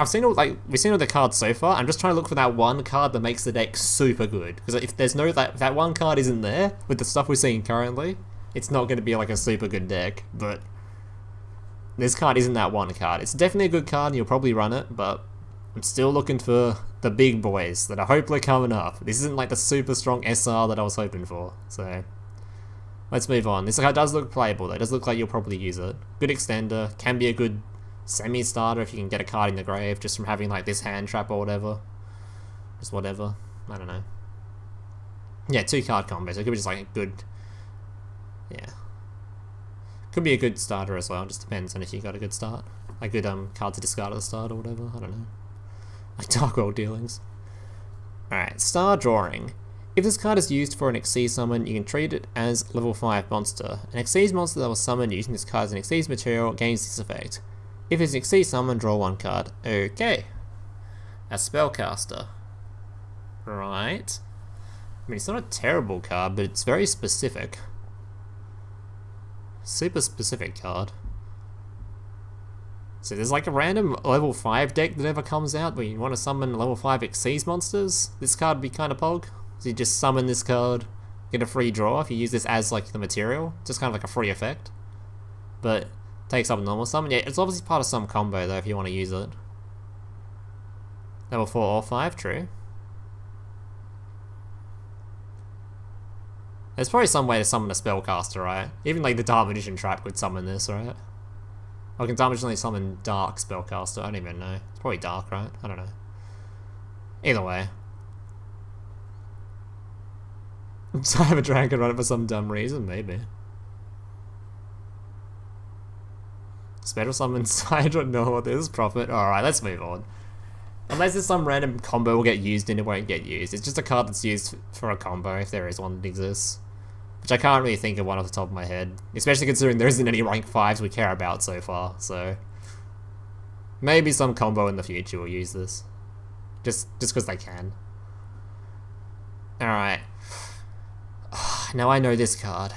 S1: We've seen all the cards so far. I'm just trying to look for that one card that makes the deck super good. Because if there's no that one card isn't there with the stuff we're seeing currently, it's not going to be like a super good deck. But this card isn't that one card. It's definitely a good card, and you'll probably run it. But I'm still looking for the big boys that are hopefully coming up. This isn't like the super strong SR that I was hoping for. So let's move on. This card does look playable though. It does look like you'll probably use it. Good extender. Can be a good semi-starter if you can get a card in the grave just from having like this hand trap or whatever. Just whatever. I don't know. Yeah, 2-card combo. So it could be just like a good... Yeah. Could be a good starter as well. Just depends on if you got a good start. A good card to discard at the start or whatever. I don't know. Like Dark World Dealings. Alright, Star Drawing. If this card is used for an Xyz summon, you can treat it as level 5 monster. An Xyz monster that was summoned using this card as an Xyz material gains this effect. If it's an Xyz summon, draw 1 card. Okay. A Spellcaster. Right. I mean, it's not a terrible card, but it's very specific. Super specific card. So there's like a random level 5 deck that ever comes out where you want to summon level 5 Xyz monsters. This card would be kind of pog. So you just summon this card, get a free draw if you use this as like the material. Just kind of like a free effect. But takes up a normal summon. Yeah, it's obviously part of some combo though if you want to use it. Level 4 or 5, true. There's probably some way to summon a Spellcaster, right? Even like the Dark Magician trap could summon this, right? Or can Dark Magician only summon Dark Spellcaster? I don't even know. It's probably Dark, right? I don't know. Either way. So I have a dragon run it for some dumb reason, maybe. Special summons, I don't know what this is, Prophet. Alright, let's move on. Unless there's some random combo will get used and it won't get used. It's just a card that's used for a combo, if there is one that exists. Which I can't really think of one off the top of my head. Especially considering there isn't any rank 5s we care about so far, so... Maybe some combo in the future will use this. Just because they can. Alright. Now I know this card.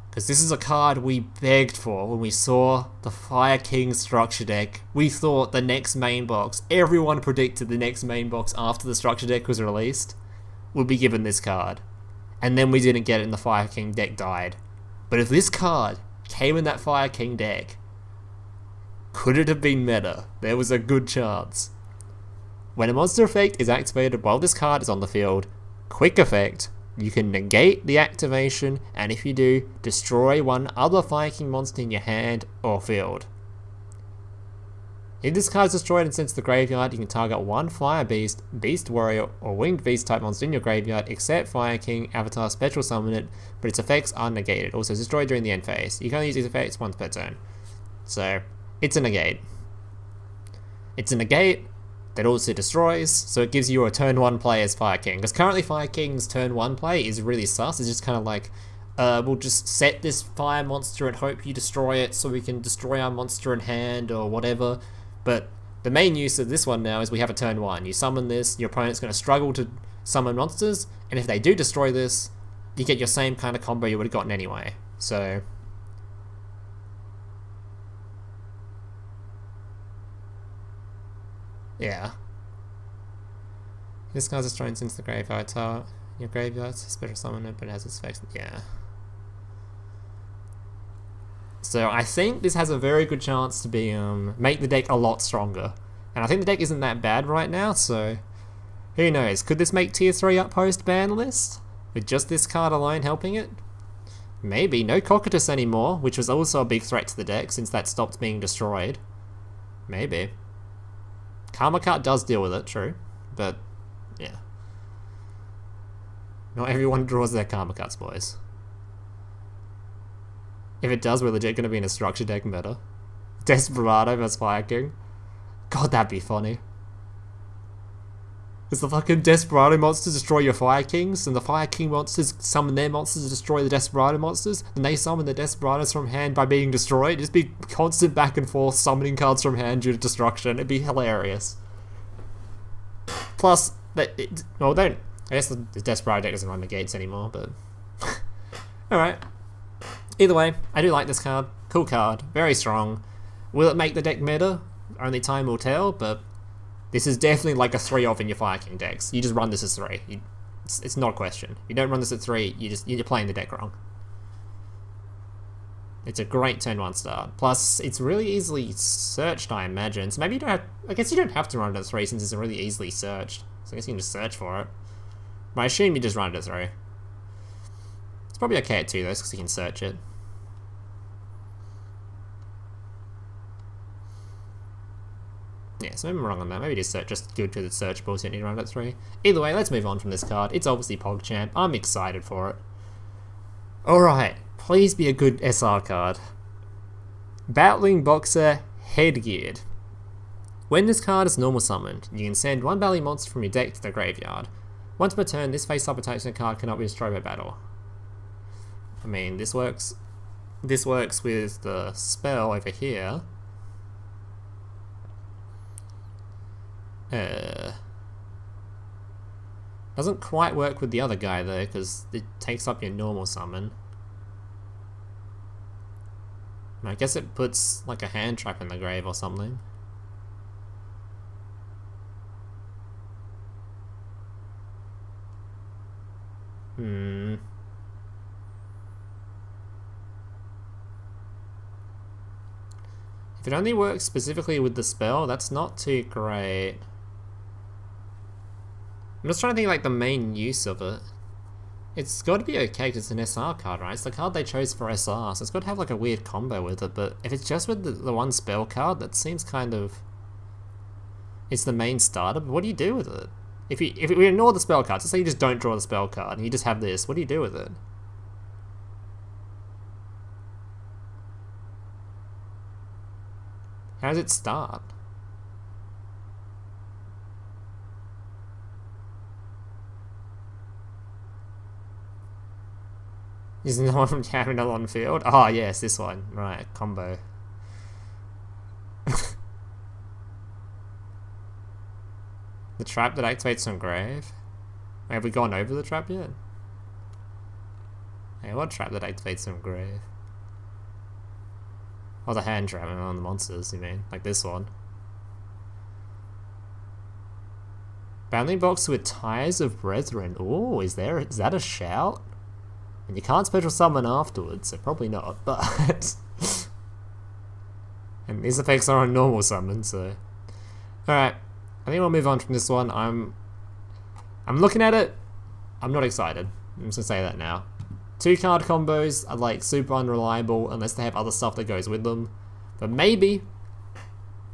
S1: Because this is a card we begged for when we saw the Fire King structure deck. We thought the next main box, everyone predicted the next main box after the structure deck was released, would be given this card. And then we didn't get it and the Fire King deck died. But if this card came in that Fire King deck, could it have been meta? There was a good chance. When a monster effect is activated while this card is on the field, quick effect, you can negate the activation, and if you do, destroy one other Fire King monster in your hand or field. If this card is destroyed and sent to the graveyard, you can target one Fire Beast, Beast Warrior, or Winged Beast type monster in your graveyard, except Fire King, Avatar, Special Summon it, but its effects are negated. Also, it's destroyed during the end phase. You can only use these effects once per turn. So, it's a negate. It's a negate that also destroys, so it gives you a turn 1 play as Fire King. Because currently Fire King's turn 1 play is really sus. It's just kind of like, we'll just set this fire monster and hope you destroy it so we can destroy our monster in hand or whatever. But the main use of this one now is we have a turn 1. You summon this, your opponent's going to struggle to summon monsters, and if they do destroy this, you get your same kind of combo you would have gotten anyway. So... yeah. This card's destroyed since the graveyard tower. Your graveyard, special summon it, but it has its effects. Yeah. So I think this has a very good chance to be make the deck a lot stronger. And I think the deck isn't that bad right now, so who knows? Could this make tier 3 Outpost ban list? With just this card alone helping it? Maybe. No Cocytus anymore, which was also a big threat to the deck since that stopped being destroyed. Maybe. Karma Cart does deal with it, true. But, yeah. Not everyone draws their Karma Carts, boys. If it does, we're legit going to be in a structure deck meta. Desperado vs Fire King. God, that'd be funny. Does the fucking Desperado monsters destroy your Fire Kings, and the Fire King monsters summon their monsters to destroy the Desperado monsters, and they summon the Desperados from hand by being destroyed? It'd just be constant back and forth summoning cards from hand due to destruction. It'd be hilarious. Plus, I guess the Desperado deck doesn't run negates anymore, but Alright. Either way, I do like this card. Cool card. Very strong. Will it make the deck meta? Only time will tell, but this is definitely like a 3-off in your Fire King decks. You just run this as 3. It's not a question. You don't run this at 3, you're playing the deck wrong. It's a great turn 1 start. Plus, it's really easily searched, I imagine. So maybe you don't have... I guess you don't have to run it at 3 since it's really easily searched. So I guess you can just search for it. But I assume you just run it at 3. It's probably okay at 2 though, because you can search it. Yeah, so maybe I'm wrong on that. Maybe just good because it's searchable, so you don't need to run it at 3. Either way, let's move on from this card. It's obviously PogChamp. I'm excited for it. Alright, please be a good SR card. Battling Boxer Headgeared. When this card is normal summoned, you can send one battling monster from your deck to the graveyard. Once per turn, this face-up attachment card cannot be destroyed by battle. I mean, this works with the spell over here. Doesn't quite work with the other guy though, because it takes up your normal summon. And I guess it puts like a hand trap in the grave or something. If it only works specifically with the spell, that's not too great. I'm just trying to think like the main use of it. It's got to be okay because it's an SR card, right? It's the card they chose for SR, so it's got to have like a weird combo with it, but if it's just with the one spell card, that seems kind of... It's the main starter, but what do you do with it? If we ignore the spell cards, let's say you just don't draw the spell card and you just have this, what do you do with it? How does it start? Isn't the one from Terminal on field? Oh yes, this one. Right, combo. The trap that activates from grave? Wait, have we gone over the trap yet? Hey, what trap that activates from grave? Oh, the hand trap on the monsters, you mean? Like this one. Bounding box with Ties of Brethren. Ooh, is that a shout? And you can't special summon afterwards, so probably not, but... And these effects are on normal summon, so... Alright, I think we'll move on from this one. I'm looking at it, I'm not excited. I'm just gonna say that now. 2 card combos are like super unreliable unless they have other stuff that goes with them. But maybe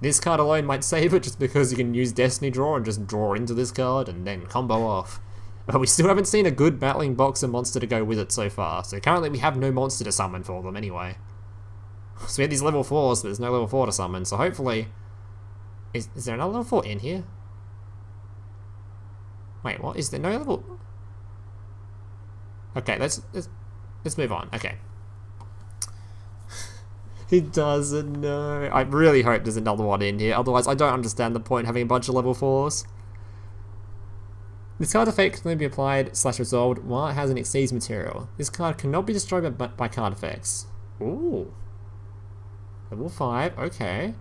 S1: this card alone might save it just because you can use Destiny Draw and just draw into this card and then combo off. But we still haven't seen a good Battling Boxer monster to go with it so far, so currently we have no monster to summon for them anyway. So we had these level 4s, but there's no level 4 to summon, so hopefully... Is there another level 4 in here? Wait, what? Is there no level... Okay, let's move on. Okay. He doesn't know. I really hope there's another one in here, otherwise I don't understand the point of having a bunch of level 4s. This card effect can only be applied / resolved while it has an exceeds material. This card cannot be destroyed by card effects. Ooh. Level 5, okay.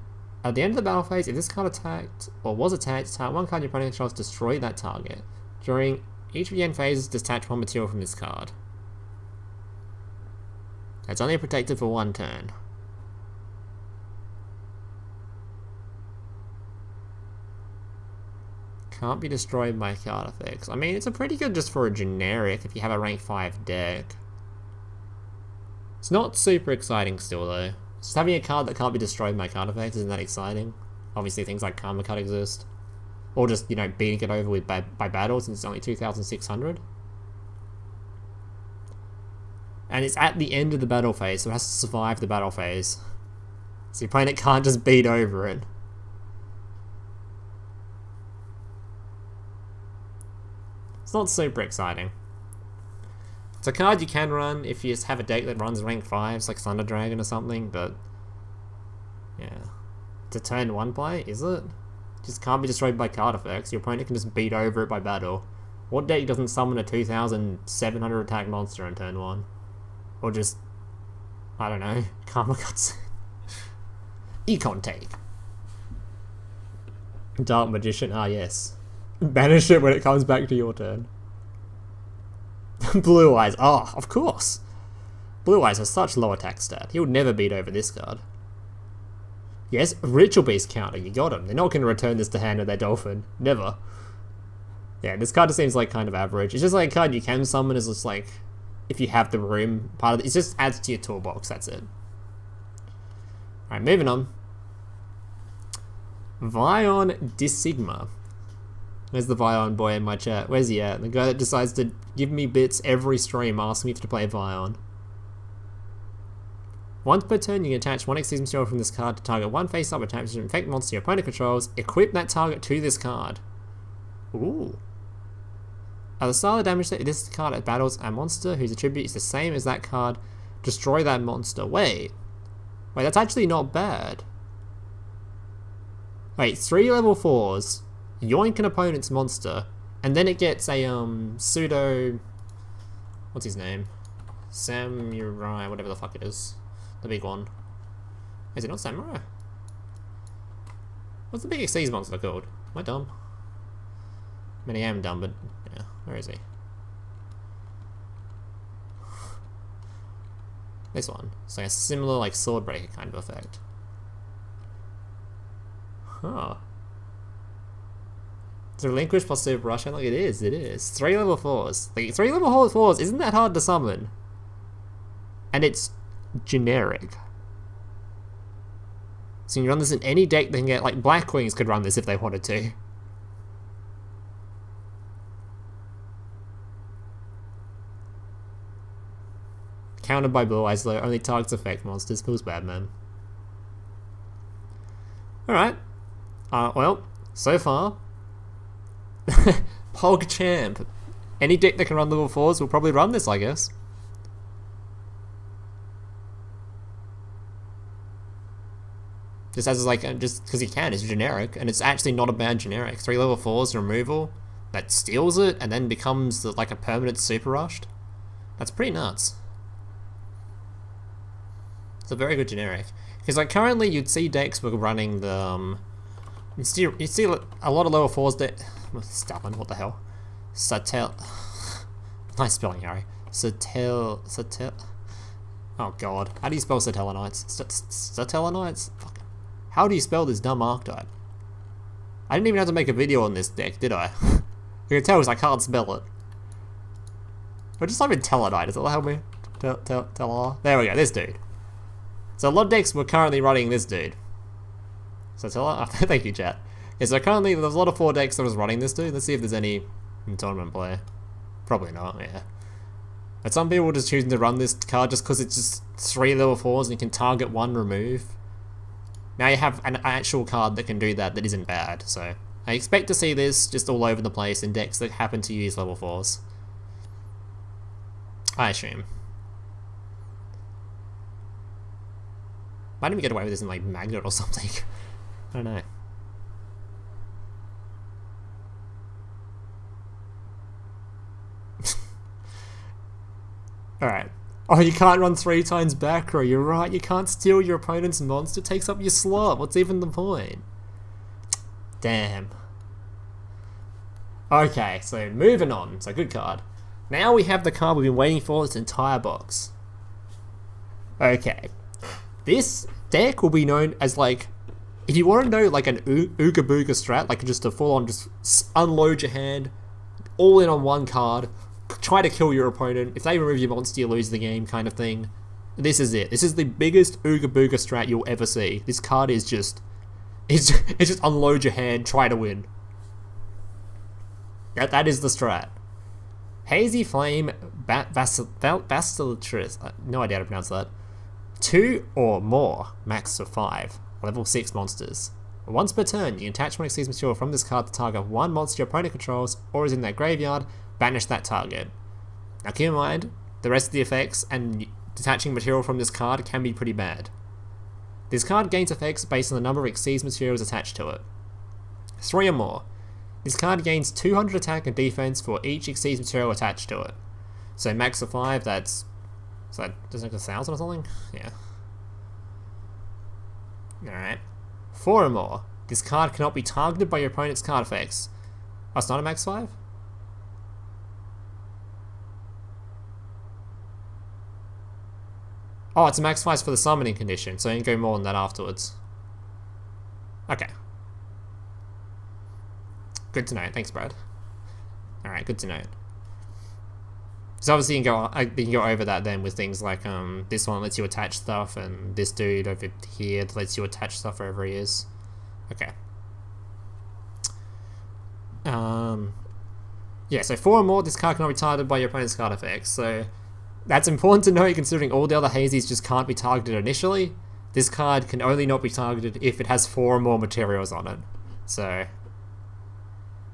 S1: At the end of the battle phase, if this card attacked or was attacked, target one card your opponent controls, destroy that target. During each of the end phases, detach one material from this card. It's only protected for 1 turn. Can't be destroyed by card effects. I mean, it's a pretty good just for a generic if you have a rank 5 deck. It's not super exciting still though. Just having a card that can't be destroyed by card effects isn't that exciting. Obviously things like Karma Cut exist. Or just, you know, beating it over with by battle since it's only 2,600. And it's at the end of the battle phase, so it has to survive the battle phase. So your opponent can't just beat over it. It's not super exciting. It's a card you can run if you just have a deck that runs rank 5s, like Thunder Dragon or something, but... Yeah. It's a turn 1 play, is it? Just can't be destroyed by card effects. Your opponent can just beat over it by battle. What deck doesn't summon a 2,700 attack monster on turn 1? Or just, I don't know, Karma Cuts. Econ Take. Dark Magician, ah yes. Banish it when it comes back to your turn. Blue Eyes, oh, of course. Blue Eyes has such low attack stat. He would never beat over this card. Yes, Ritual Beast counter, you got him. They're not going to return this to hand with their Dolphin. Never. Yeah, this card just seems like kind of average. It's just like a card you can summon as just like, if you have the room, part of it. It just adds to your toolbox, that's it. Alright, moving on. Vion Disigma. Where's the Vion boy in my chat? Where's he at? The guy that decides to give me bits every stream asking me to play Vion. Once per turn, you can attach one Xyz material from this card to target one face-up attachment to infect monster your opponent controls. Equip that target to this card. Ooh. At the start of the damage set, this card battles a monster whose attribute is the same as that card. Destroy that monster. Wait, that's actually not bad. Wait, 3 level 4s, yoink an opponent's monster, and then it gets a pseudo, what's his name? Samurai, whatever the fuck it is. The big one. Is it not Samurai? What's the big Xyz monster called? Am I dumb? I mean, I am dumb, but yeah, where is he? This one. It's like a similar, like, Swordbreaker kind of effect. Huh. Is it Relinquish plus Super Rush? Like, it is, it is. 3 level 4s. Like, 3 level 4s isn't that hard to summon. And it's generic. So you can run this in any deck that can get, like, Black Wings could run this if they wanted to. Countered by Blue Eyes though, only targets effect monsters. Feels bad, man. Alright. Well, so far, PogChamp. Any deck that can run level 4s will probably run this, I guess. Just as like, just because he can, it's generic, and it's actually not a bad generic. 3 level 4s removal that steals it and then becomes like a permanent super rushed. That's pretty nuts. It's a very good generic. Because like currently you'd see decks were running the you'd see a lot of lower 4s deck. Stubborn, what the hell? Satel. Nice spelling, Harry. Satel. Oh god, how do you spell Satellarknights? Satellarknights? Fuck. How do you spell this dumb Archetype? I didn't even have to make a video on this deck, did I? You can tell because I can't spell it. But just type in Tellarknight, does it help me? Tellar. There we go, this dude. So a lot of decks were currently running this dude. So Tellar, thank you, chat. Yeah, so currently there's a lot of 4 decks that was running this dude. Let's see if there's any in tournament play. Probably not, yeah. But some people are just choosing to run this card just because it's just 3 level 4s and you can target 1 remove. Now you have an actual card that can do that isn't bad, so I expect to see this just all over the place in decks that happen to use level 4s. I assume. Might even get away with this in like Magnet or something. I don't know. Alright. Oh, you can't run 3 times back row. You're right, you can't steal your opponent's monster. It takes up your slot. What's even the point? Damn. Okay, so moving on. So good card. Now we have the card we've been waiting for this entire box. Okay. This deck will be known as like, if you want to know like an Ooga Booga strat, like just a full on just unload your hand, all in on one card, try to kill your opponent, if they remove your monster you lose the game kind of thing, this is it. This is the biggest Ooga Booga strat you'll ever see. This card is just, it's just unload your hand, try to win. That is the strat. Hazy Flame Basilicus, no idea how to pronounce that. 2 or more, max of 5, level 6 monsters. Once per turn, you can attach one Xyz material from this card to target 1 monster your opponent controls or is in their graveyard, banish that target. Now keep in mind, the rest of the effects and detaching material from this card can be pretty bad. This card gains effects based on the number of Xyz materials attached to it. 3 or more. This card gains 200 attack and defense for each exceeds material attached to it. So max of 5, that's... So that doesn't make 1,000 or something? Yeah. Alright. 4 or more. This card cannot be targeted by your opponent's card effects. Oh, it's not a max 5? Oh, it's a max 5 for the summoning condition, so you can go more than that afterwards. Okay. Good to know. Thanks, Brad. Alright, good to know. So obviously you can go over that then with things like this one lets you attach stuff, and this dude over here lets you attach stuff wherever he is. Okay. Yeah, so 4 or more, this card cannot be targeted by your opponent's card effects. So that's important to know considering all the other hazies just can't be targeted initially. This card can only not be targeted if it has 4 or more materials on it. So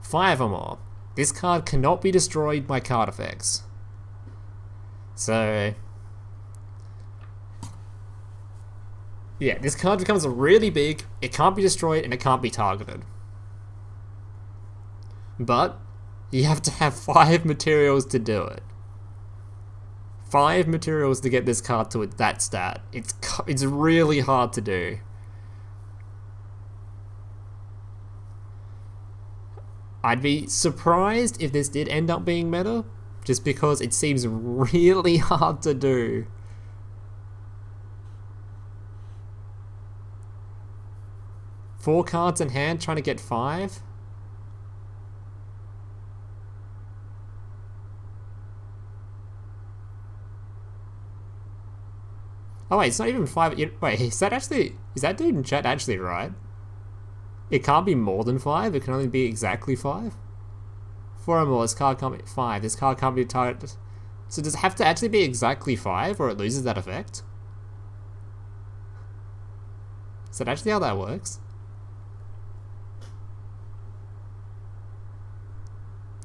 S1: 5 or more. This card cannot be destroyed by card effects. So yeah, this card becomes really big, it can't be destroyed, and it can't be targeted. But you have to have 5 materials to do it. 5 materials to get this card to that stat. It's really hard to do. I'd be surprised if this did end up being meta, just because it seems really hard to do. Four cards in hand, trying to get 5? Oh wait, it's not even 5. Wait, is that dude in chat actually right? It can't be more than 5, it can only be exactly 5? 4 or more, this card can't be 5, this card can't be targeted. So does it have to actually be exactly 5 or it loses that effect? Is that actually how that works?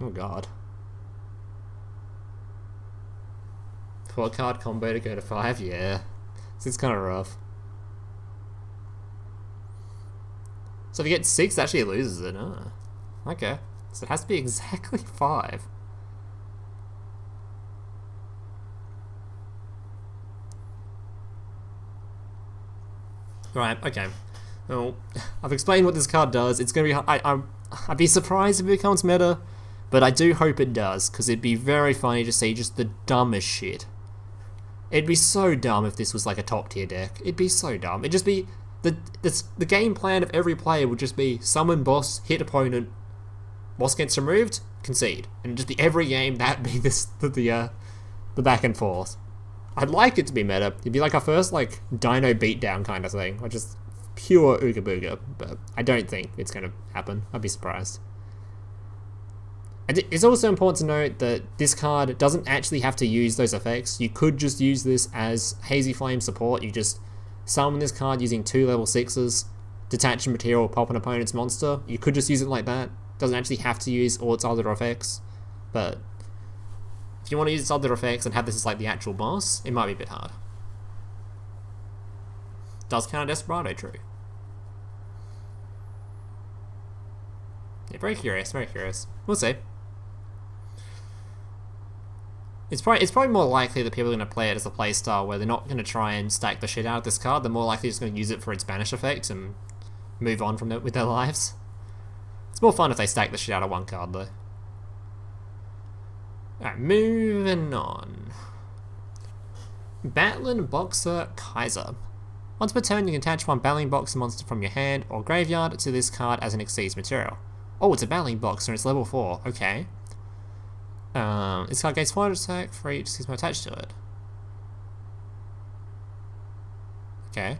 S1: Oh god. 4 card combo to go to 5, yeah. It's kind of rough. So if you get 6, actually it loses it. Oh. Okay. So it has to be exactly 5. Right, okay. Well, I've explained what this card does. It's gonna be... I'd be surprised if it becomes meta, but I do hope it does, because it'd be very funny to see just the dumbest shit. It'd be so dumb if this was like a top tier deck. It'd be so dumb. It'd just be... The game plan of every player would just be summon boss, hit opponent, boss gets removed, concede. And it'd just be every game that'd be the back and forth. I'd like it to be meta. It'd be like our first like Dino beatdown kind of thing, or just pure ooga booga, but I don't think it's gonna happen. I'd be surprised. And it's also important to note that this card doesn't actually have to use those effects. You could just use this as Hazy Flame support. You just summon this card using 2 level 6s, detach a material, pop an opponent's monster. You could just use it like that. Doesn't actually have to use all its other effects. But if you want to use its other effects and have this as like the actual boss, it might be a bit hard. Does count Desperado, true. Yeah, very curious, very curious. We'll see. It's probably more likely that people are going to play it as a playstyle where they're not going to try and stack the shit out of this card. They're more likely just going to use it for its banish effect and move on from it with their lives. It's more fun if they stack the shit out of one card though. Alright, moving on. Battling Boxer Kaiser. Once per turn you can attach one Battling Boxer monster from your hand or graveyard to this card as an Exceeds material. Oh, it's a Battling Boxer and it's level 4, okay. This card gains 400 attack for each Exceeds attached to it. Okay.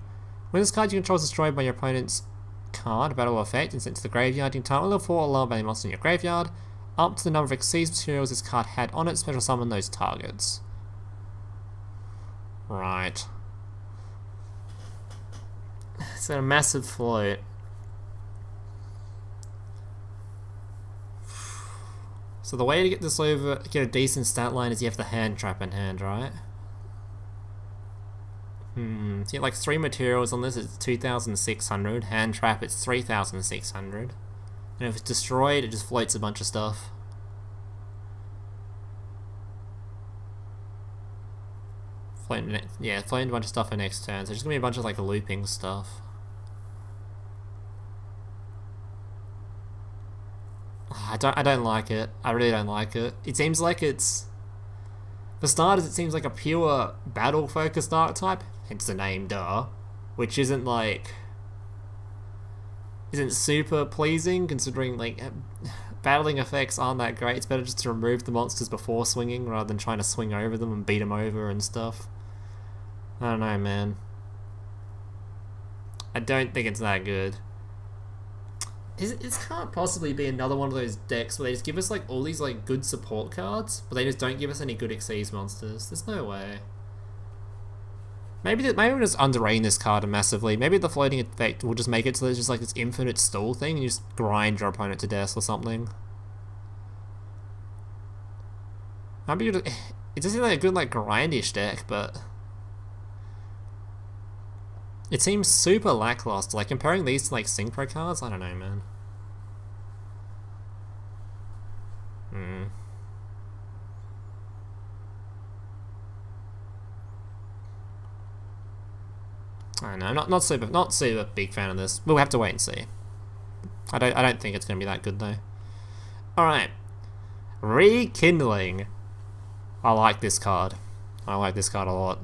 S1: When this card you control is destroyed by your opponent's card, battle effect, and sent to the graveyard, you can target level 4 or lower Battling monster in your graveyard. Up to the number of Exceeds materials this card had on it, special summon those targets. Right. It's a massive float. So the way to get this over, get a decent stat line is you have the hand trap in hand, right? So you get like 3 materials on this, it's 2,600. Hand trap, it's 3,600. And if it's destroyed, it just floats a bunch of stuff. Floating a bunch of stuff for next turn. So there's gonna be a bunch of like looping stuff. I don't like it. I really don't like it. It seems like it's... For starters, it seems like a pure battle-focused archetype, hence the name, duh. Which isn't like... Isn't super pleasing, considering like... Battling effects aren't that great. It's better just to remove the monsters before swinging, rather than trying to swing over them and beat them over and stuff. I don't know, man. I don't think it's that good. This can't possibly be another one of those decks where they just give us like all these like good support cards, but they just don't give us any good Xyz monsters. There's no way. Maybe we're just underrating this card massively. Maybe the floating effect will just make it so there's just like this infinite stall thing and you just grind your opponent to death or something. Maybe it doesn't seem like a good like grindish deck, but it seems super lackluster. Like comparing these to like Synchro cards, I don't know, man. I don't know, not super big fan of this. We'll have to wait and see. I don't think it's gonna be that good though. Alright. Rekindling. I like this card. I like this card a lot.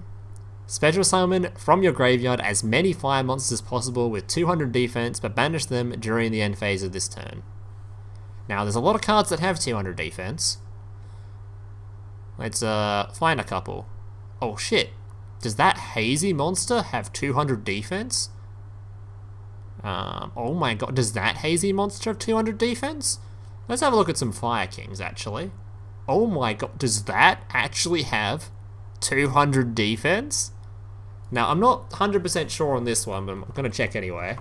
S1: Special summon from your graveyard as many fire monsters as possible with 200 defense, but banish them during the end phase of this turn. Now, there's a lot of cards that have 200 defense. Let's find a couple. Oh shit. Does that hazy monster have 200 defense? Oh my god, does that hazy monster have 200 defense? Let's have a look at some Fire Kings, actually. Oh my god, does that actually have 200 defense? Now, I'm not 100% sure on this one, but I'm going to check anyway.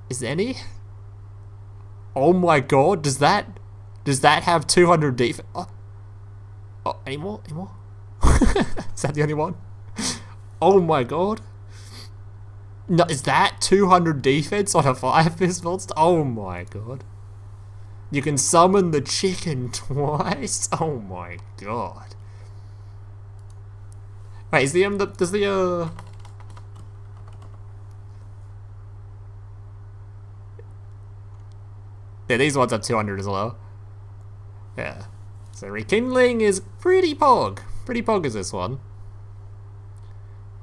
S1: Is there any? Oh my god, does that have 200 defense? Oh, any more? Any more? Is that the only one? Oh my god. No, is that 200 defense on a Fire Fist monster? Oh my god. You can summon the chicken twice? Oh my god. Wait, is does the yeah, these ones have 200 as well. Yeah. So Rekindling is pretty pog. Pretty pog is this one.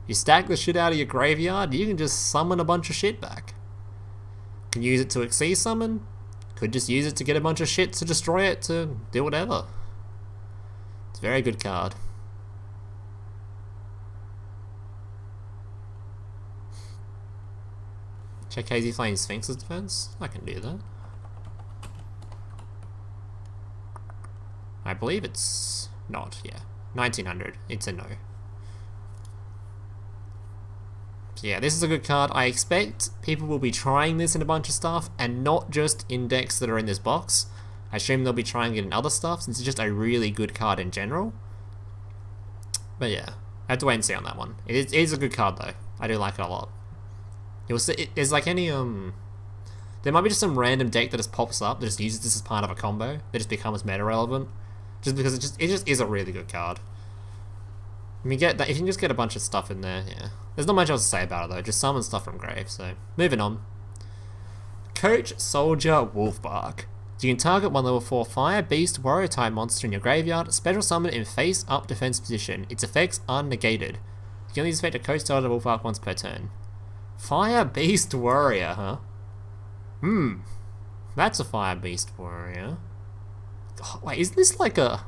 S1: You stack the shit out of your graveyard, you can just summon a bunch of shit back. You can use it to Xyz summon. Could just use it to get a bunch of shit to destroy it to do whatever. It's a very good card. Check Hazy Flame Sphinx's defense. I can do that. I believe it's not, yeah. 1900. It's a no. So yeah, this is a good card. I expect people will be trying this in a bunch of stuff, and not just in decks that are in this box. I assume they'll be trying it in other stuff, since it's just a really good card in general. But yeah, I have to wait and see on that one. It is a good card though. I do like it a lot. There's like any there might be just some random deck that just pops up that just uses this as part of a combo that just becomes meta relevant, just because it just is a really good card. I mean, if you can just get a bunch of stuff in there, yeah. There's not much else to say about it though, just summon stuff from grave, so moving on. Coach Soldier Wolfbark. You can target one level 4 Fire Beast Warrior type monster in your graveyard, special summon in face up defense position. Its effects are negated. You can only use effect a Coach Soldier Wolfbark once per turn. Fire Beast Warrior, huh? That's a Fire Beast Warrior. Oh, wait, is this like a...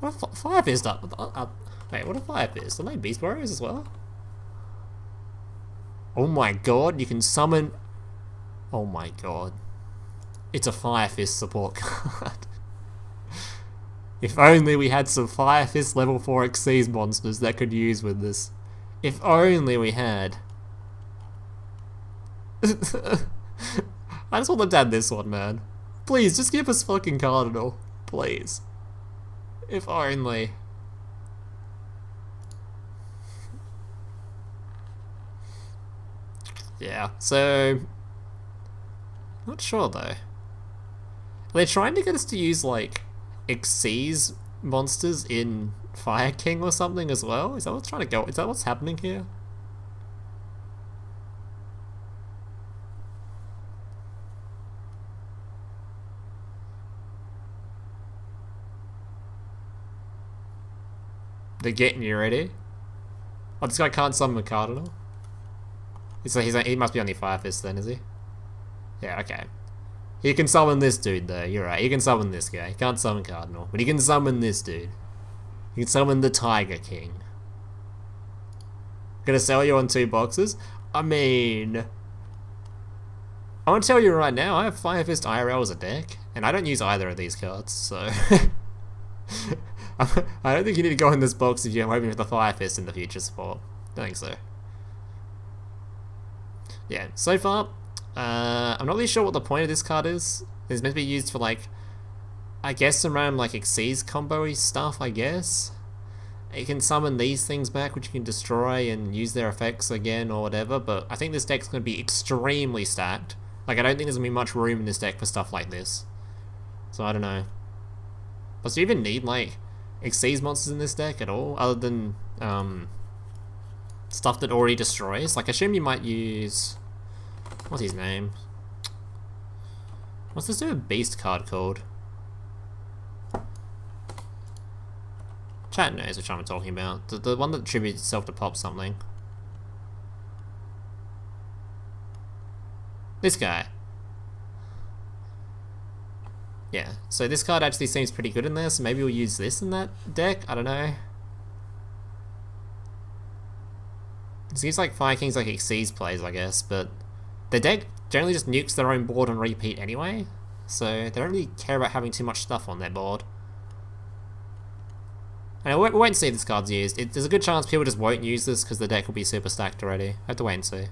S1: What a Fire Fist up? Wait, what a Fire Fist? Are they Beast Warriors as well? Oh my god, you can summon... Oh my god. It's a Fire Fist support card. If only we had some Fire Fist level 4 Xyz monsters that could use with this. If only we had. I just want them to add this one, man. Please, just give us fucking Cardinal. Please. If only. Yeah, so... Not sure, though. They're trying to get us to use, like, Xyz monsters in Fire King or something as well? Is that what's trying to go? Is that what's happening here? They're getting you ready. Oh, this guy can't summon a Cardinal? He must be on the Fire Fist then, is he? Yeah, okay. He can summon this dude though, you're right. He can summon this guy. He can't summon Cardinal. But he can summon this dude. He can summon the Tiger King. Gonna sell you on 2 boxes? I mean... I want to tell you right now, I have Fire Fist IRL as a deck, and I don't use either of these cards, so... I don't think you need to go in this box if you're hoping for the Fire Fist in the future support. I don't think so. Yeah, so far, I'm not really sure what the point of this card is. It's meant to be used for, like, I guess some random, like, Xyz combo-y stuff, I guess. You can summon these things back, which you can destroy and use their effects again or whatever, but I think this deck's going to be extremely stacked. Like, I don't think there's going to be much room in this deck for stuff like this. So, I don't know. But do you even need, like, Xyz monsters in this deck at all, other than, stuff that already destroys? Like, I assume you might use... What's his name? What's this new beast card called? Chat knows which one I'm talking about. The one that attributes itself to pop something. This guy. Yeah, so this card actually seems pretty good in there, so maybe we'll use this in that deck? I don't know. It seems like Fire King's like Xyz plays, I guess, but the deck generally just nukes their own board on repeat anyway, so they don't really care about having too much stuff on their board. And we won't see if this card's used. There's a good chance people just won't use this because the deck will be super stacked already. I have to wait and see.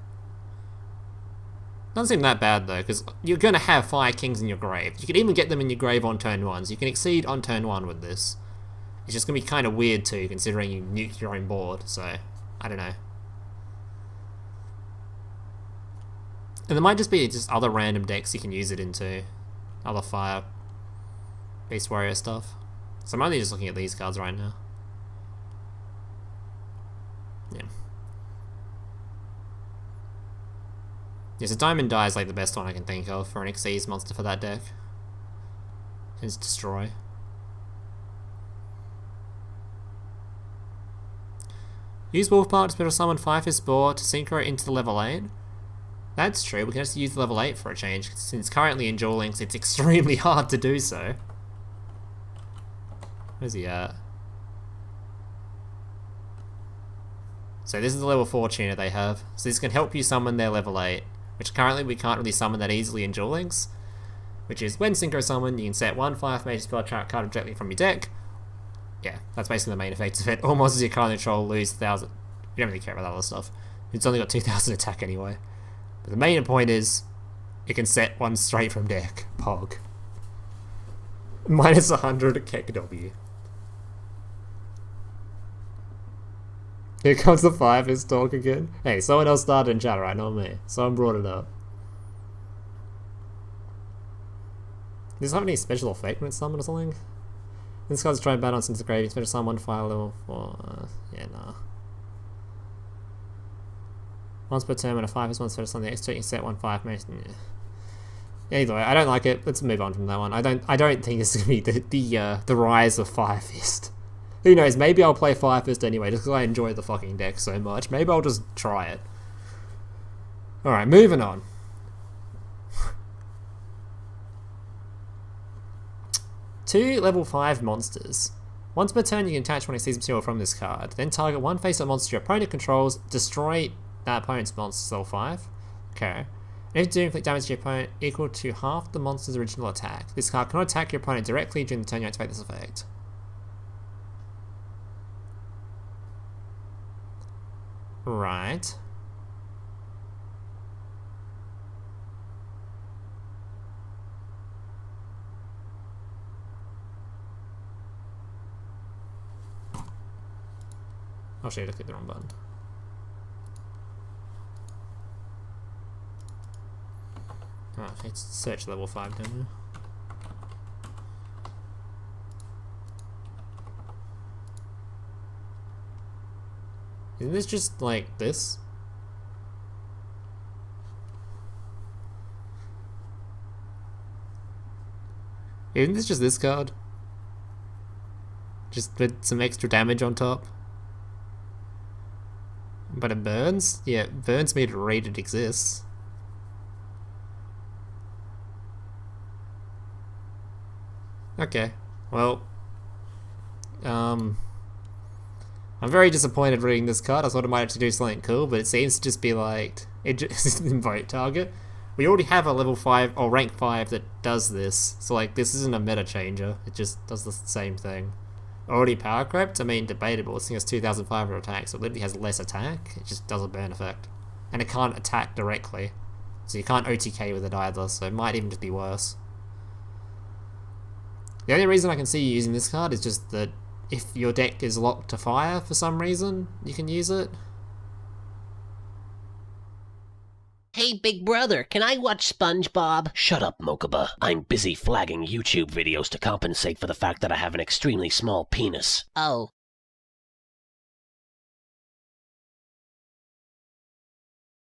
S1: Doesn't seem that bad though, because you're going to have Fire Kings in your grave. You can even get them in your grave on turn 1, so you can exceed on turn 1 with this. It's just going to be kind of weird too, considering you nuked your own board, so I don't know. And there might just be just other random decks you can use it into. Other Fire Beast Warrior stuff. So I'm only just looking at these cards right now. Yeah. Yeah, so Diamond Die is like the best one I can think of for an Xyz monster for that deck. It's Destroy. Use Wolfbark to special summon Fire Fist Boar to synchro into the level 8. That's true, we can just use level 8 for a change, since currently in Duel Links it's extremely hard to do so. Where's he at? So this is the level 4 tuner they have. So this can help you summon their level 8, which currently we can't really summon that easily in Duel Links. Which is, when synchro summon, you can set 1 5 major spell card directly from your deck. Yeah, that's basically the main effects of it. All monsters you currently control lose 1,000. You don't really care about that other stuff. It's only got 2,000 attack anyway. But the main point is, it can set 1 straight from deck. Pog. Minus 100 KW. Here comes the Fire Fist talk again. Hey, someone else started in chat, right? Not me. Someone brought it up. Does this have any special effect when it's summoned or something? This card's trying to balance into the grave. Special summon 1 fire level 4. Yeah, nah. Once per turn when a 5 is one special summon the extra, you can set 1 5 mason. Yeah. Either way, I don't like it. Let's move on from that one. I don't think this is gonna be the rise of Fire Fist. Who knows, maybe I'll play Fire Fist anyway, just because I enjoy the fucking deck so much. Maybe I'll just try it. Alright, moving on. Two level 5 monsters. Once per turn, you can attach one Xyz material from this card. Then target one face-up monster your opponent controls, destroy that opponent's monster level 5. Okay. And if you do inflict damage to your opponent equal to half the monster's original attack, this card cannot attack your opponent directly during the turn you activate this effect. Right. Oh shit, I clicked the wrong button. Oh, it's search level 5, don't you? Isn't this just like this? Isn't this just this card? Just with some extra damage on top? But it burns? Yeah, it burns me to read it exists. Okay, well, I'm very disappointed reading this card. I thought it might have to do something cool, but it seems to just be like, it just invite target. We already have a level 5 or rank 5 that does this, so like this isn't a meta changer, it just does the same thing. Already power crept? I mean, debatable. This thing has 2,500 attack, so it literally has less attack, it just does a burn effect. And it can't attack directly, so you can't OTK with it either, so it might even just be worse. The only reason I can see you using this card is just that if your deck is locked to fire for some reason, you can use it.
S2: Hey, big brother, can I watch SpongeBob?
S3: Shut up, Mokuba. I'm busy flagging YouTube videos to compensate for the fact that I have an extremely small penis.
S2: Oh.